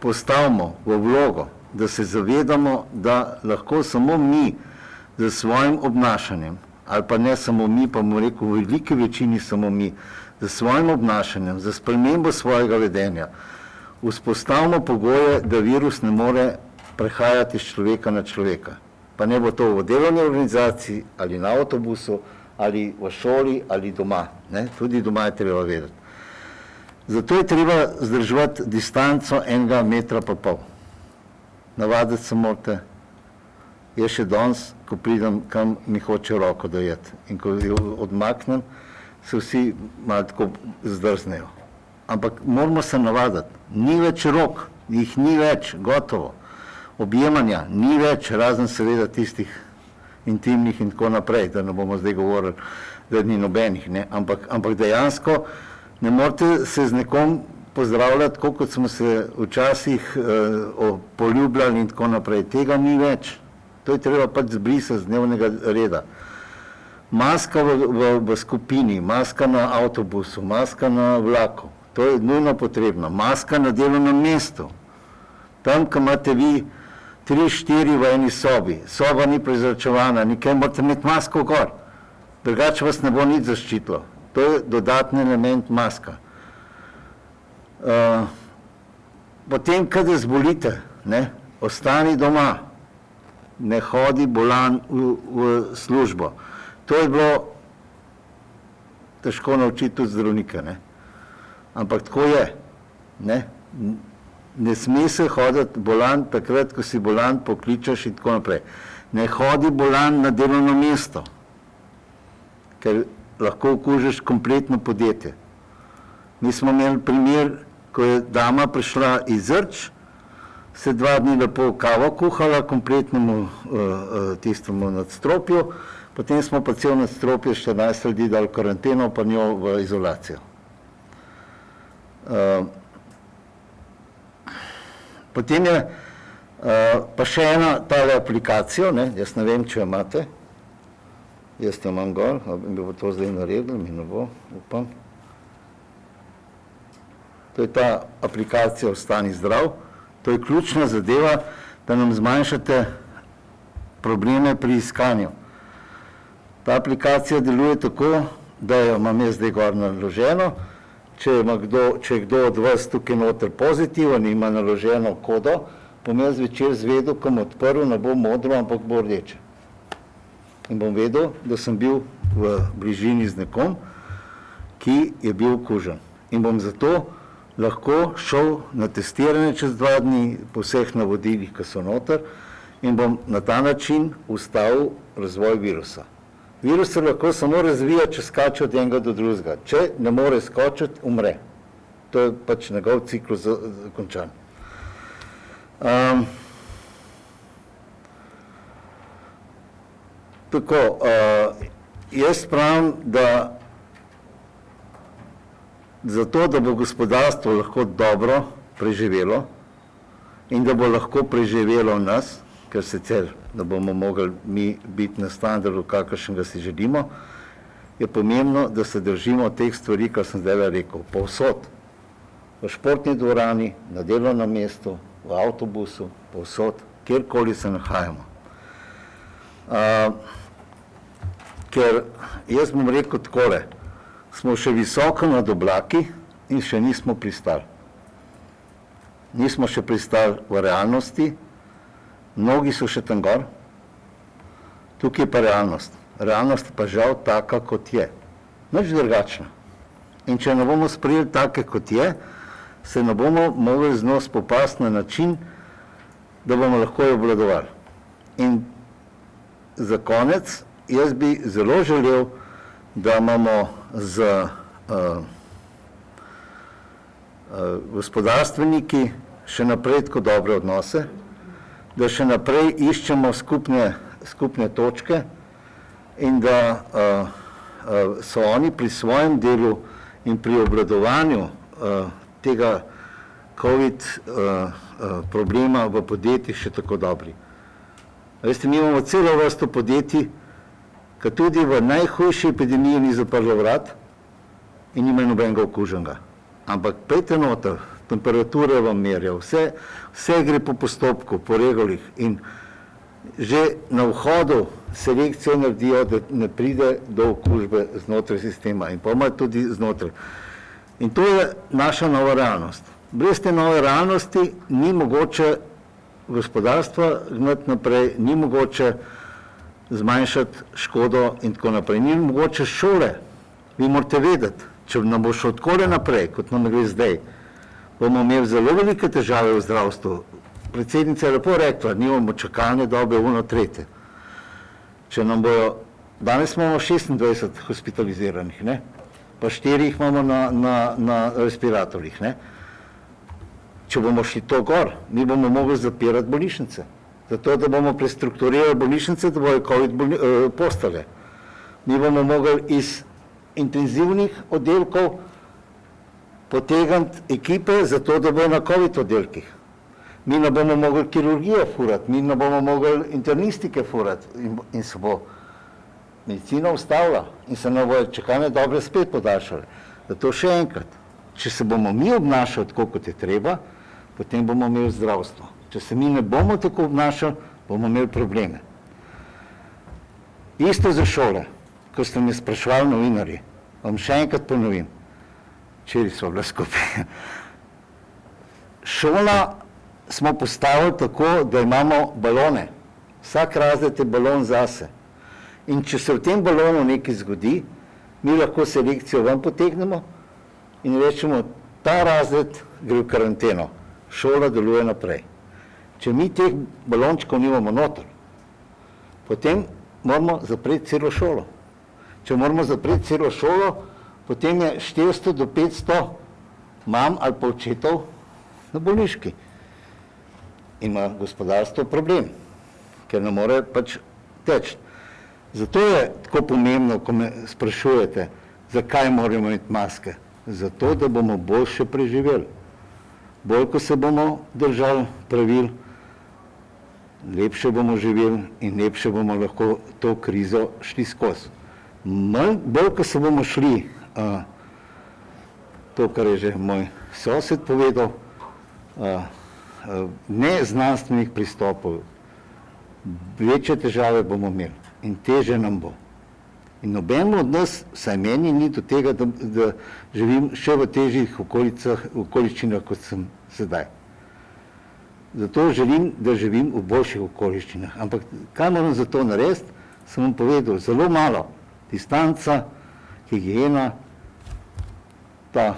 postavimo v vlogo, da se zavedamo, da lahko samo mi z svojim obnašanjem, ali pa ne samo mi, pa bomo rekel, v veliki večini samo mi, z svojim obnašanjem, za spremembo svojega vedenja, vzpostavimo pogoje, da virus ne more prehajati iz človeka na človeka. Pa ne bo to v delovni organizaciji, ali na avtobusu, ali v šoli, ali doma. Tudi doma je treba vedeti. Zato je treba zdrževati distanco 1,5 metra. Navaditi se morate. Jaz še danes, ko pridem, kam mi hoče roko dojeti. In ko jo odmaknem, se vsi malo tako zdrznejo. Ampak moramo se navaditi, ni več rok, jih ni več, gotovo. Objemanja ni več, razen seveda tistih intimnih in tako naprej, da ne bomo zdaj govorili, da ni nobenih, ne? Ampak dejansko ne morete se z nekom pozdravljati, tako kot smo se včasih poljubljali in tako naprej. Tega ni več. To je treba pač zbrisati z dnevnega reda. Maska v skupini, maska na avtobusu, maska na vlaku, to je nujno potrebno. Maska na delovnem mestu. Tam, ko imate vi 3-4 v eni sobi, soba ni prezračevana, nikaj morate imeti masko gor. Drugače vas ne bo nič zaščitilo. To je dodatni element maska. Potem, kada zbolite, ne, ostani doma, ne hodi bolan v službo. To je bilo težko naučiti tudi zdravnika, ne. Ampak tako je, ne. Ne sme se hoditi bolan takrat, ko si bolan, pokličeš in tako naprej. Ne hodi bolan na delovno mesto, ker lahko okužiš kompletno podjetje. Mi smo imeli primer, ko je dama prišla iz Zrč, se 2 dni lepo kavo kuhala kompletnemu tistemu nadstropju, potem smo pa cel nadstropje 14 ljudi dali karanteno, pa njo v izolacijo. Potem je pa še ena tale aplikacija, ne, jaz ne vem, če jo imate, jaz jo imam gor, bi bo to zdaj naredil, mi ne bo, upam. To je ta aplikacija Ostani zdrav, to je ključna zadeva, da nam zmanjšate probleme pri iskanju. Ta aplikacija deluje tako, da jo imam jaz zdaj gor naloženo, če je kdo od vas tukaj noter pozitiven in ima naloženo kodo, bom jaz večer zvedel, ko bom odprl, ne bo modro, ampak bo rdeče. In bom vedel, da sem bil v bližini z nekom, ki je bil okužen. In bom zato lahko šel na testiranje čez 2 dni po vseh navodilih, ki so noter, in bom na ta način ustavil razvoj virusa. Virus se lahko samo razvija, če skače od enega do drugega. Če ne more skočiti, umre. To je pač njegov ciklus končan. Tako, jaz pravim, da zato, da bo gospodarstvo lahko dobro preživelo in da bo lahko preživelo nas, ker sicer da bomo mogli mi biti na standardu, kakršnega si želimo, je pomembno, da se držimo teh stvari, kar sem zdaj rekel, povsod. V športni dvorani, na delovnem mestu, v avtobusu, povsod, kjerkoli se nahajamo. Ker jaz bom rekel takole, smo še visoko nad oblaki in še nismo pristali. Nismo še pristali v realnosti, mnogi so še tam gor, tukaj je pa realnost. Realnost pa žal taka, kot je. Nič drugačna. In če ne bomo sprejeli take, kot je, se ne bomo mogli z njo spopasti na način, da bomo lahko jo obvladovali. In za konec, jaz bi zelo želel, da imamo z gospodarstveniki še naprej tako dobre odnose, da še naprej iščemo skupne točke in da so oni pri svojem delu in pri obvladovanju tega COVID problema v podjetjih še tako dobri. Veste, mi imamo celo vrsto podjetij, ki tudi v najhujši epidemiji ni zaprlo vrat in nima nobenega okuženega. Ampak pejte noter, temperature vam merijo, vse gre po postopku, po regulih in že na vhodu selekcijo naredijo, da ne pride do okužbe znotraj sistema in pa tudi znotraj. In to je naša nova realnost. Brez te nove realnosti ni mogoče gospodarstva gnati naprej, ni mogoče zmanjšati škodo in tako naprej. Ni mogoče šole. Vi morate vedeti, če nam bo šlo takole naprej, kot nam gre zdaj, bomo imeli zelo velike težave v zdravstvu. Predsednica je lepo rekla, nimamo čakalne dobe, ono tretje. Če nam bojo, danes imamo 26 hospitaliziranih, ne? pa 4 jih imamo na respiratorjih. Ne? Če bomo šli to gor, mi bomo mogli zapirati bolnišnice, zato da bomo prestrukturirali bolnišnice, da bojo COVID postale. Mi bomo mogli iz intenzivnih oddelkov potegniti ekipe, zato da bojo na COVID oddelkih. Mi ne bomo mogli kirurgijo furati, mi ne bomo mogli internistike furati in se bo medicina ustavila in se nam bojo čakalne dobe spet podaljšale. Zato še enkrat, če se bomo mi obnašali tako, kot je treba, potem bomo imeli zdravstvo. Če se mi ne bomo tako obnašali, bomo imeli probleme. Isto za šole, ko ste me spraševali novinarji, vam še enkrat ponovim, včeraj sva bila skupaj. Šola smo postavili tako, da imamo balone. Vsak razred je balon zase. In če se v tem balonu nekaj zgodi, mi lahko selekcijo ven potegnemo in rečemo, ta razred gre v karanteno, šola deluje naprej. Če mi teh balončkov nimamo noter, potem moramo zapreti celo šolo. Če moramo zapreti celo šolo, potem je 400 do 500 mam ali pa očetov na bolniški. Ima gospodarstvo problem, ker ne more pač teči. Zato je tako pomembno, ko me sprašujete, zakaj moramo imeti maske. Zato, da bomo boljše preživeli. Bolj, ko se bomo držali pravil, lepše bomo živeli in lepše bomo lahko to krizo šli skozi. Bolj, ko se bomo šli, to, kar je že moj sosed povedal, ne znanstvenih pristopov, večje težave bomo imeli in teže nam bo. In nobenemu od nas, vsaj meni, ni do tega, da živim še v težjih okoliščinah, kot sem sedaj. Zato želim, da živim v boljših okoliščinah. Ampak kaj moram za to narediti, sem vam povedal, zelo malo. Distanca, higiena, ta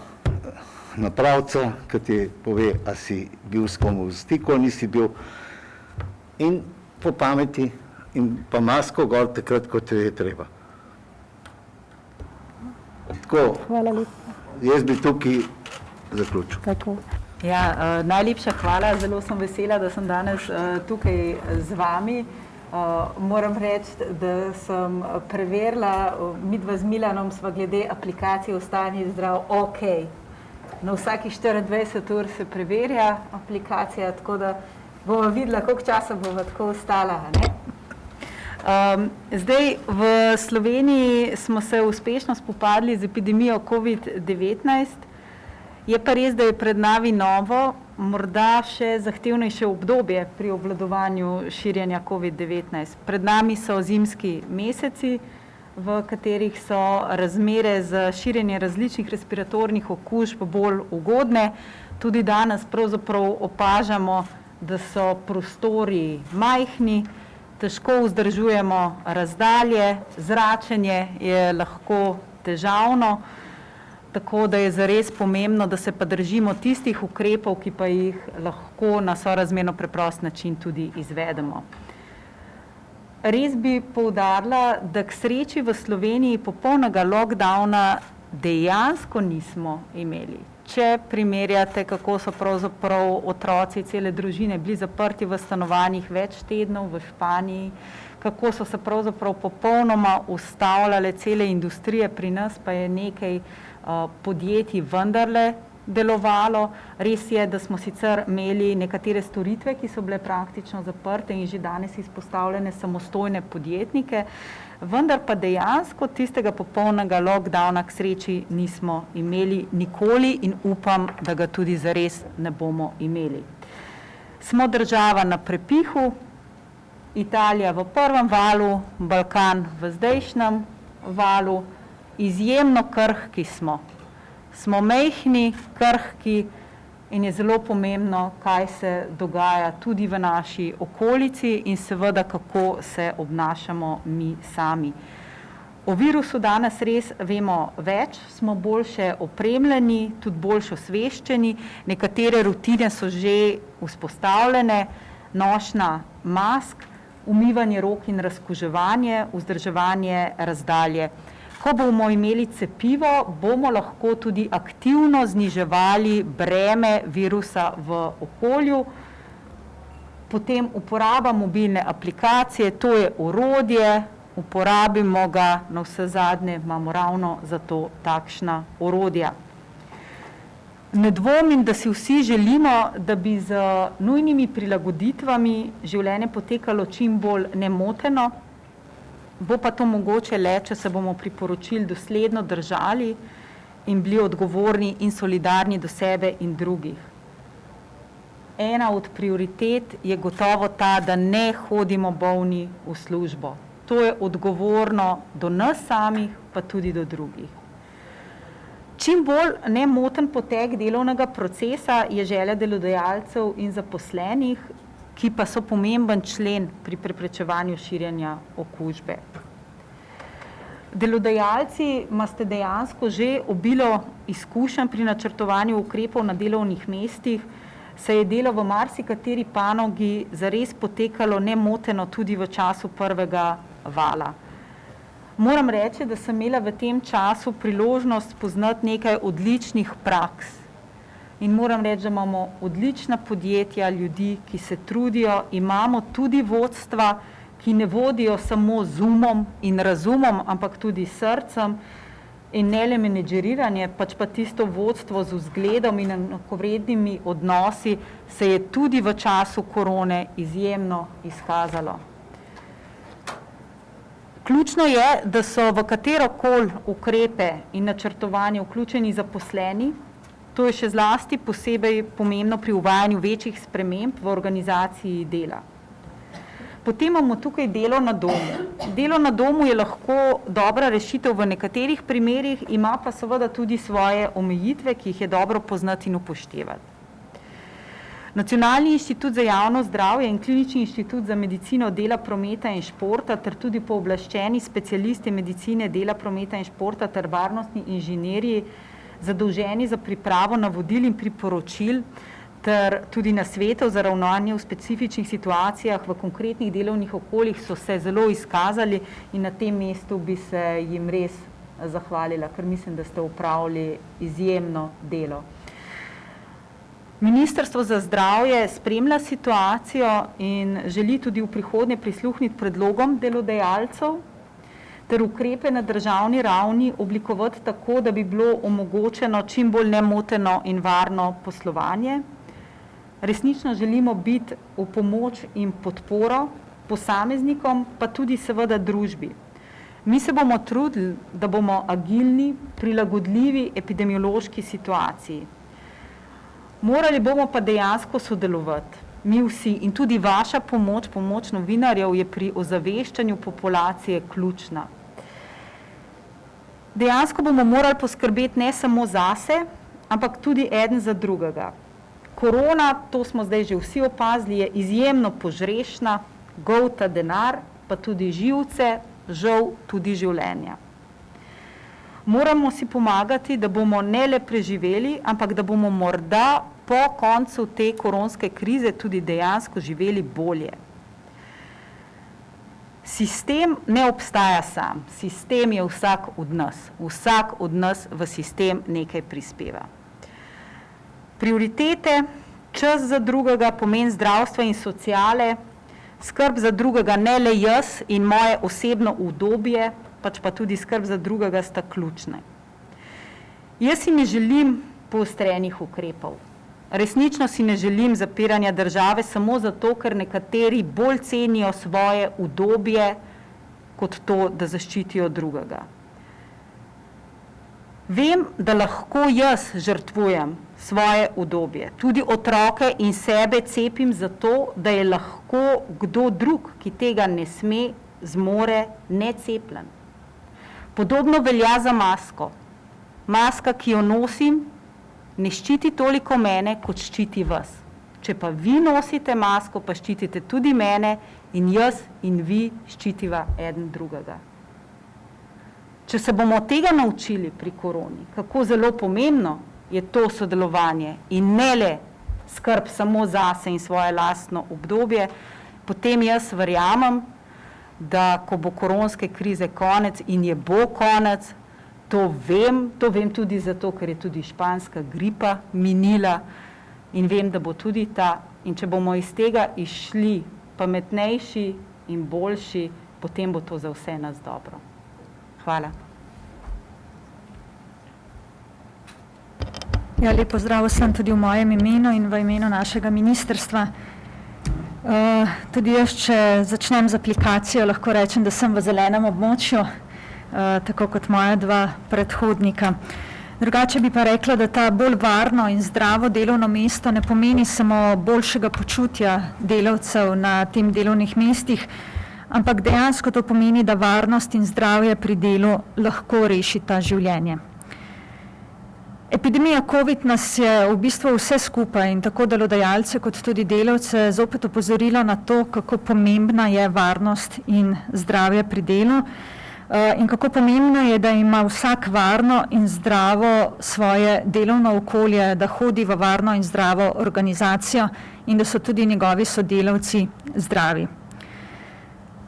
napravca, ki ti pove, a si bil s komu v stiku, ali nisi bil, in po pameti, in pa masko gor takrat, kot je treba. Tako, Hvala lepa. jaz bi tukaj zaključil. Tako. Ja, najlepša hvala, zelo sem vesela, da sem danes tukaj z vami. Moram reči, da sem preverila, midva z Milanom sva glede aplikacije Ostani zdrav ok. Na vsakih 24 ur se preverja aplikacija, tako da bomo videla, koliko časa bova tako ostala. Ne? Zdaj, v Sloveniji smo se uspešno spopadli z epidemijo COVID-19. Je pa res, da je pred nami novo, morda še zahtevnejše obdobje pri obvladovanju širjenja COVID-19. Pred nami so zimski meseci, v katerih so razmere za širjenje različnih respiratornih okužb bolj ugodne. Tudi danes pravzaprav opažamo, da so prostori majhni, težko vzdržujemo razdalje, zračenje je lahko težavno, tako da je zares pomembno, da se pa držimo tistih ukrepov, ki pa jih lahko na sorazmerno preprost način tudi izvedemo. Res bi poudarila, da k sreči v Sloveniji popolnega lockdowna dejansko nismo imeli. Če primerjate, kako so pravzaprav otroci, cele družine bili zaprti v stanovanjih več tednov v Španiji, kako so se pravzaprav popolnoma ustavljale cele industrije, pri nas pa je nekaj podjetij vendarle delovalo. Res je, da smo sicer imeli nekatere storitve, ki so bile praktično zaprte in že danes izpostavljene samostojne podjetnike, vendar pa dejansko tistega popolnega lockdowna k sreči nismo imeli nikoli in upam, da ga tudi zares ne bomo imeli. Smo država na prepihu, Italija v prvem valu, Balkan v zdajšnjem valu, izjemno krhki smo. Smo majhni, krhki in je zelo pomembno, kaj se dogaja tudi v naši okolici in seveda, kako se obnašamo mi sami. O virusu danes res vemo več, smo boljše opremljeni, tudi boljše osveščeni, nekatere rutine so že vzpostavljene, nošnja mask, umivanje rok in razkuževanje, vzdrževanje razdalje. Ko bomo imeli cepivo, bomo lahko tudi aktivno zniževali breme virusa v okolju. Potem uporaba mobilne aplikacije, to je orodje, uporabimo ga, na vse zadnje imamo ravno za to takšna orodja. Ne dvomim, da si vsi želimo, da bi z nujnimi prilagoditvami življenje potekalo čim bolj nemoteno, bo pa to mogoče le, če se bomo priporočil dosledno držali in bili odgovorni in solidarni do sebe in drugih. Ena od prioritet je gotovo ta, da ne hodimo bolni v službo. To je odgovorno do nas samih, pa tudi do drugih. Čim bolj nemoten potek delovnega procesa je želja delodajalcev in zaposlenih, ki pa so pomemben člen pri preprečevanju širjenja okužbe. Delodajalci imate dejansko že obilo izkušenj pri načrtovanju ukrepov na delovnih mestih, saj je delo v marsikateri panogi zares potekalo nemoteno tudi v času prvega vala. Moram reči, da sem imela v tem času priložnost poznati nekaj odličnih praks. In moram reči, da imamo odlična podjetja, ljudi, ki se trudijo, imamo tudi vodstva, ki ne vodijo samo z umom in razumom, ampak tudi srcem in ne le menedžeriranje, pač pa tisto vodstvo z vzgledom in enakovrednimi odnosi se je tudi v času korone izjemno izkazalo. Ključno je, da so v katerokoli ukrepe in načrtovanje vključeni zaposleni. To je še zlasti posebej pomembno pri uvajanju večjih sprememb v organizaciji dela. Potem imamo tukaj delo na domu. Delo na domu je lahko dobra rešitev v nekaterih primerih, ima pa seveda tudi svoje omejitve, ki jih je dobro poznati in upoštevati. Nacionalni inštitut za javno zdravje in Klinični inštitut za medicino dela, prometa in športa ter tudi pooblaščeni specialisti medicine dela, prometa in športa ter varnostni inženirji zadolženi za pripravo navodil in priporočil ter tudi nasvetov za ravnanje v specifičnih situacijah v konkretnih delovnih okoljih so se zelo izkazali in na tem mestu bi se jim res zahvalila, ker mislim, da ste opravili izjemno delo. Ministrstvo za zdravje spremlja situacijo in želi tudi v prihodnje prisluhniti predlogom delodajalcev ter ukrepe na državni ravni oblikovati tako, da bi bilo omogočeno čim bolj nemoteno in varno poslovanje. Resnično želimo biti v pomoč in podporo posameznikom, pa tudi seveda družbi. Mi se bomo trudili, da bomo agilni, prilagodljivi epidemiološki situaciji. Morali bomo pa dejansko sodelovati, mi vsi, in tudi vaša pomoč, pomoč novinarjev je pri ozaveščanju populacije ključna. Dejansko bomo morali poskrbeti ne samo zase, ampak tudi eden za drugega. Korona, to smo zdaj že vsi opazili, je izjemno požrešna, golta denar, pa tudi živce, žal tudi življenja. Moramo si pomagati, da bomo ne le preživeli, ampak da bomo morda po koncu te koronske krize tudi dejansko živeli bolje. Sistem ne obstaja sam, sistem je vsak od nas v sistem nekaj prispeva. Prioritete, čas za drugega, pomen zdravstva in sociale, skrb za drugega ne le jaz in moje osebno udobje, pač pa tudi skrb za drugega sta ključne. Jaz si ne želim poostrenih ukrepov. Resnično si ne želim zapiranja države samo zato, ker nekateri bolj cenijo svoje udobje, kot to, da zaščitijo drugega. Vem, da lahko jaz žrtvujem svoje udobje, tudi otroke in sebe cepim zato, da je lahko kdo drug, ki tega ne sme, zmore, necepljen. Podobno velja za masko. Maska, ki jo nosim, ne ščiti toliko mene, kot ščiti vas. Če pa vi nosite masko, pa ščitite tudi mene in jaz in vi ščitiva eden drugega. Če se bomo tega naučili pri koroni, kako zelo pomembno je to sodelovanje in ne le skrb samo zase in svoje lastno obdobje, potem jaz verjamem, da ko bo koronske krize konec in je bo konec, to vem tudi zato, ker je tudi španska gripa minila in vem, da bo tudi ta. In če bomo iz tega išli pametnejši in boljši, potem bo to za vse nas dobro. Hvala. Ja, lep pozdrav vsem tudi v mojem imenu in v imenu našega ministrstva. Tudi jaz, če začnem z aplikacijo, lahko rečem, da sem v zelenem območju, tako kot moja dva predhodnika. Drugače bi pa rekla, da ta bolj varno in zdravo delovno mesto ne pomeni samo boljšega počutja delavcev na tem delovnih mestih, ampak dejansko to pomeni, da varnost in zdravje pri delu lahko rešita življenje. Epidemija COVID nas je v bistvu vse skupaj in tako delodajalce kot tudi delavce zopet opozorila na to, kako pomembna je varnost in zdravje pri delu in kako pomembno je, da ima vsak varno in zdravo svoje delovno okolje, da hodi v varno in zdravo organizacijo in da so tudi njegovi sodelavci zdravi.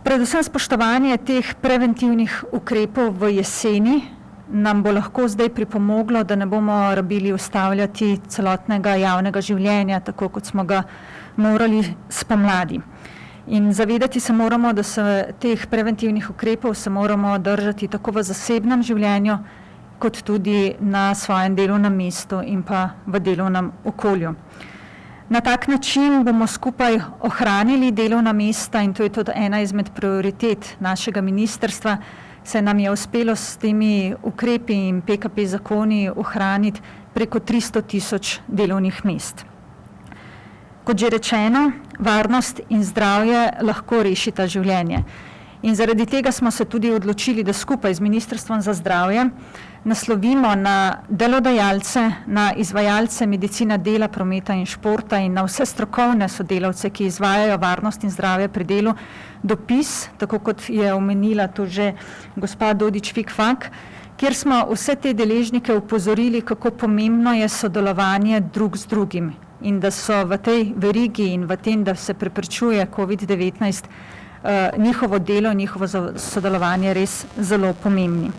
Predvsem spoštovanje teh preventivnih ukrepov v jeseni nam bo lahko zdaj pripomoglo, da ne bomo rabili ustavljati celotnega javnega življenja, tako kot smo ga morali spomladi. In zavedati se moramo, da se teh preventivnih ukrepov se moramo držati tako v zasebnem življenju, kot tudi na svojem delovnem mestu in pa v delovnem okolju. Na tak način bomo skupaj ohranili delovna mesta in to je tudi ena izmed prioritet našega ministrstva, se nam je uspelo s temi ukrepi in PKP zakoni ohraniti preko 300 000 delovnih mest. Kot že rečeno, varnost in zdravje lahko rešita življenje. In zaradi tega smo se tudi odločili, da skupaj z Ministrstvom za zdravje naslovimo na delodajalce, na izvajalce medicine dela, prometa in športa in na vse strokovne sodelavce, ki izvajajo varnost in zdravje pri delu, dopis, tako kot je omenila to že gospa Dodič-Fikfak, kjer smo vse te deležnike upozorili, kako pomembno je sodelovanje drug z drugim in da so v tej verigi in v tem, da se preprečuje COVID-19, njihovo delo, njihovo sodelovanje res zelo pomembni.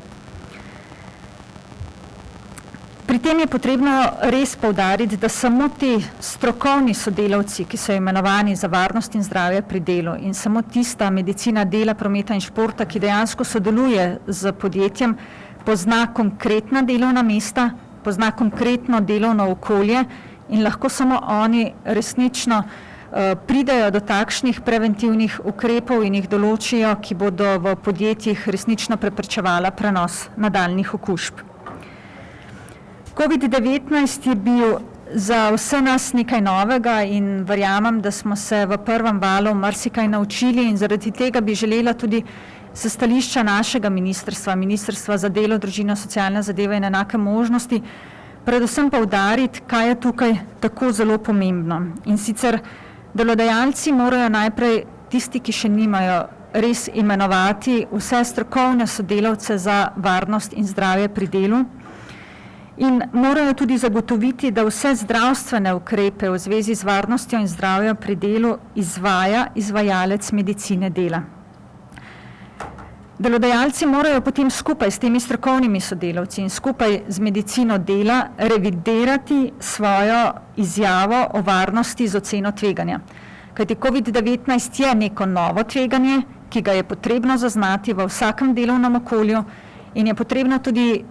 Pri tem je potrebno res poudariti, da samo ti strokovni sodelavci, ki so imenovani za varnost in zdravje pri delu in samo tista medicina dela, prometa in športa, ki dejansko sodeluje z podjetjem, pozna konkretna delovna mesta, pozna konkretno delovno okolje in lahko samo oni resnično pridejo do takšnih preventivnih ukrepov in jih določijo, ki bodo v podjetjih resnično preprečevala prenos nadaljnjih okužb. COVID-19 je bil za vse nas nekaj novega in verjamem, da smo se v prvem valu marsikaj naučili in zaradi tega bi želela tudi s stališča našega ministrstva, Ministrstva za delo, družino, socialne zadeve in enake možnosti, predvsem poudariti, kaj je tukaj tako zelo pomembno. In sicer delodajalci morajo najprej tisti, ki še nimajo, res imenovati vse strokovne sodelavce za varnost in zdravje pri delu in morajo tudi zagotoviti, da vse zdravstvene ukrepe v zvezi z varnostjo in zdravjem pri delu izvaja izvajalec medicine dela. Delodajalci morajo potem skupaj s temi strokovnimi sodelavci in skupaj z medicino dela revidirati svojo izjavo o varnosti z oceno tveganja. Kajti COVID-19 je neko novo tveganje, ki ga je potrebno zaznati v vsakem delovnem okolju in je potrebno tudi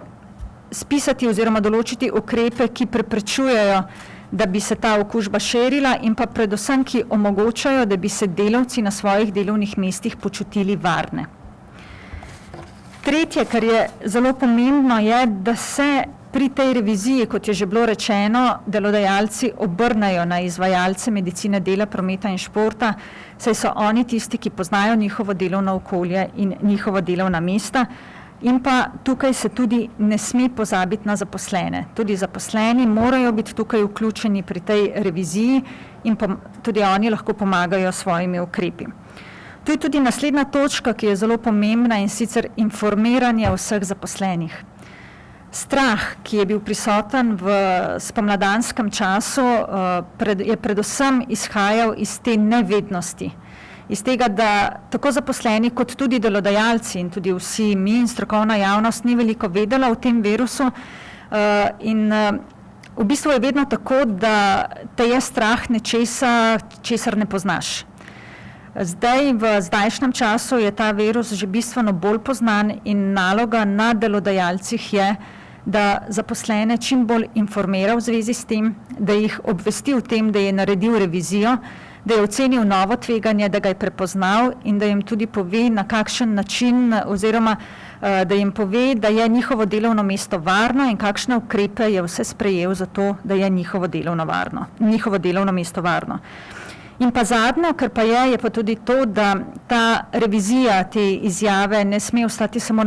spisati oziroma določiti ukrepe, ki preprečujejo, da bi se ta okužba širila in pa predvsem, ki omogočajo, da bi se delavci na svojih delovnih mestih počutili varne. Tretje, kar je zelo pomembno, je, da se pri tej reviziji, kot je že bilo rečeno, delodajalci obrnejo na izvajalce medicine dela, prometa in športa, saj so oni tisti, ki poznajo njihovo delovno okolje in njihova delovna mesta. In pa tukaj se tudi ne sme pozabiti na zaposlene. Tudi zaposleni morajo biti tukaj vključeni pri tej reviziji in tudi oni lahko pomagajo s svojimi ukrepi. To je tudi naslednja točka, ki je zelo pomembna in sicer informiranje vseh zaposlenih. Strah, ki je bil prisoten v spomladanskem času, je predvsem izhajal iz te nevednosti. iz tega, da tako zaposleni kot tudi delodajalci in tudi vsi mi in strokovna javnost ni veliko vedela o tem virusu in v bistvu je vedno tako, da te je strah nečesa, česar ne poznaš. Zdaj, v zdajšnjem času je ta virus že bistveno bolj poznan in naloga na delodajalcih je, da zaposlene čim bolj informira v zvezi s tem, da jih obvesti o tem, da je naredil revizijo, da je ocenil novo tveganje, da ga je prepoznal in da jim tudi pove, na kakšen način oziroma da jim pove, da je njihovo delovno mesto varno in kakšne ukrepe je vse sprejel za to, da je njihovo delovno mesto varno. In pa zadnje, kar pa je pa tudi to, da ta revizija te izjave ne sme ostati samo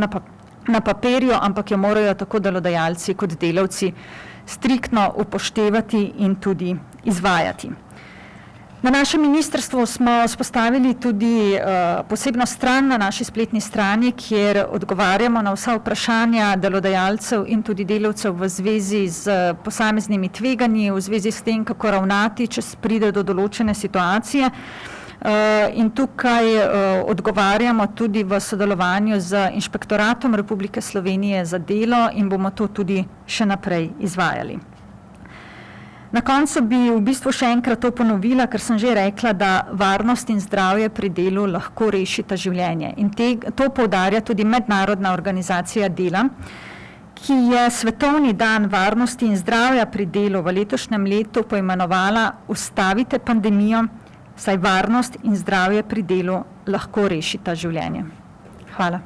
na papirju, ampak jo morajo tako delodajalci kot delavci striktno upoštevati in tudi izvajati. Na našem ministrstvu smo vzpostavili tudi posebno stran na naši spletni strani, kjer odgovarjamo na vsa vprašanja delodajalcev in tudi delavcev v zvezi z posameznimi tveganji, v zvezi s tem, kako ravnati, če pride do določene situacije. In tukaj odgovarjamo tudi v sodelovanju z Inšpektoratom Republike Slovenije za delo in bomo to tudi še naprej izvajali. Na koncu bi v bistvu še enkrat to ponovila, ker sem že rekla, da varnost in zdravje pri delu lahko rešita življenje. In to poudarja tudi Mednarodna organizacija dela, ki je Svetovni dan varnosti in zdravja pri delu v letošnjem letu poimenovala Ustavite pandemijo, saj varnost in zdravje pri delu lahko rešita življenje. Hvala.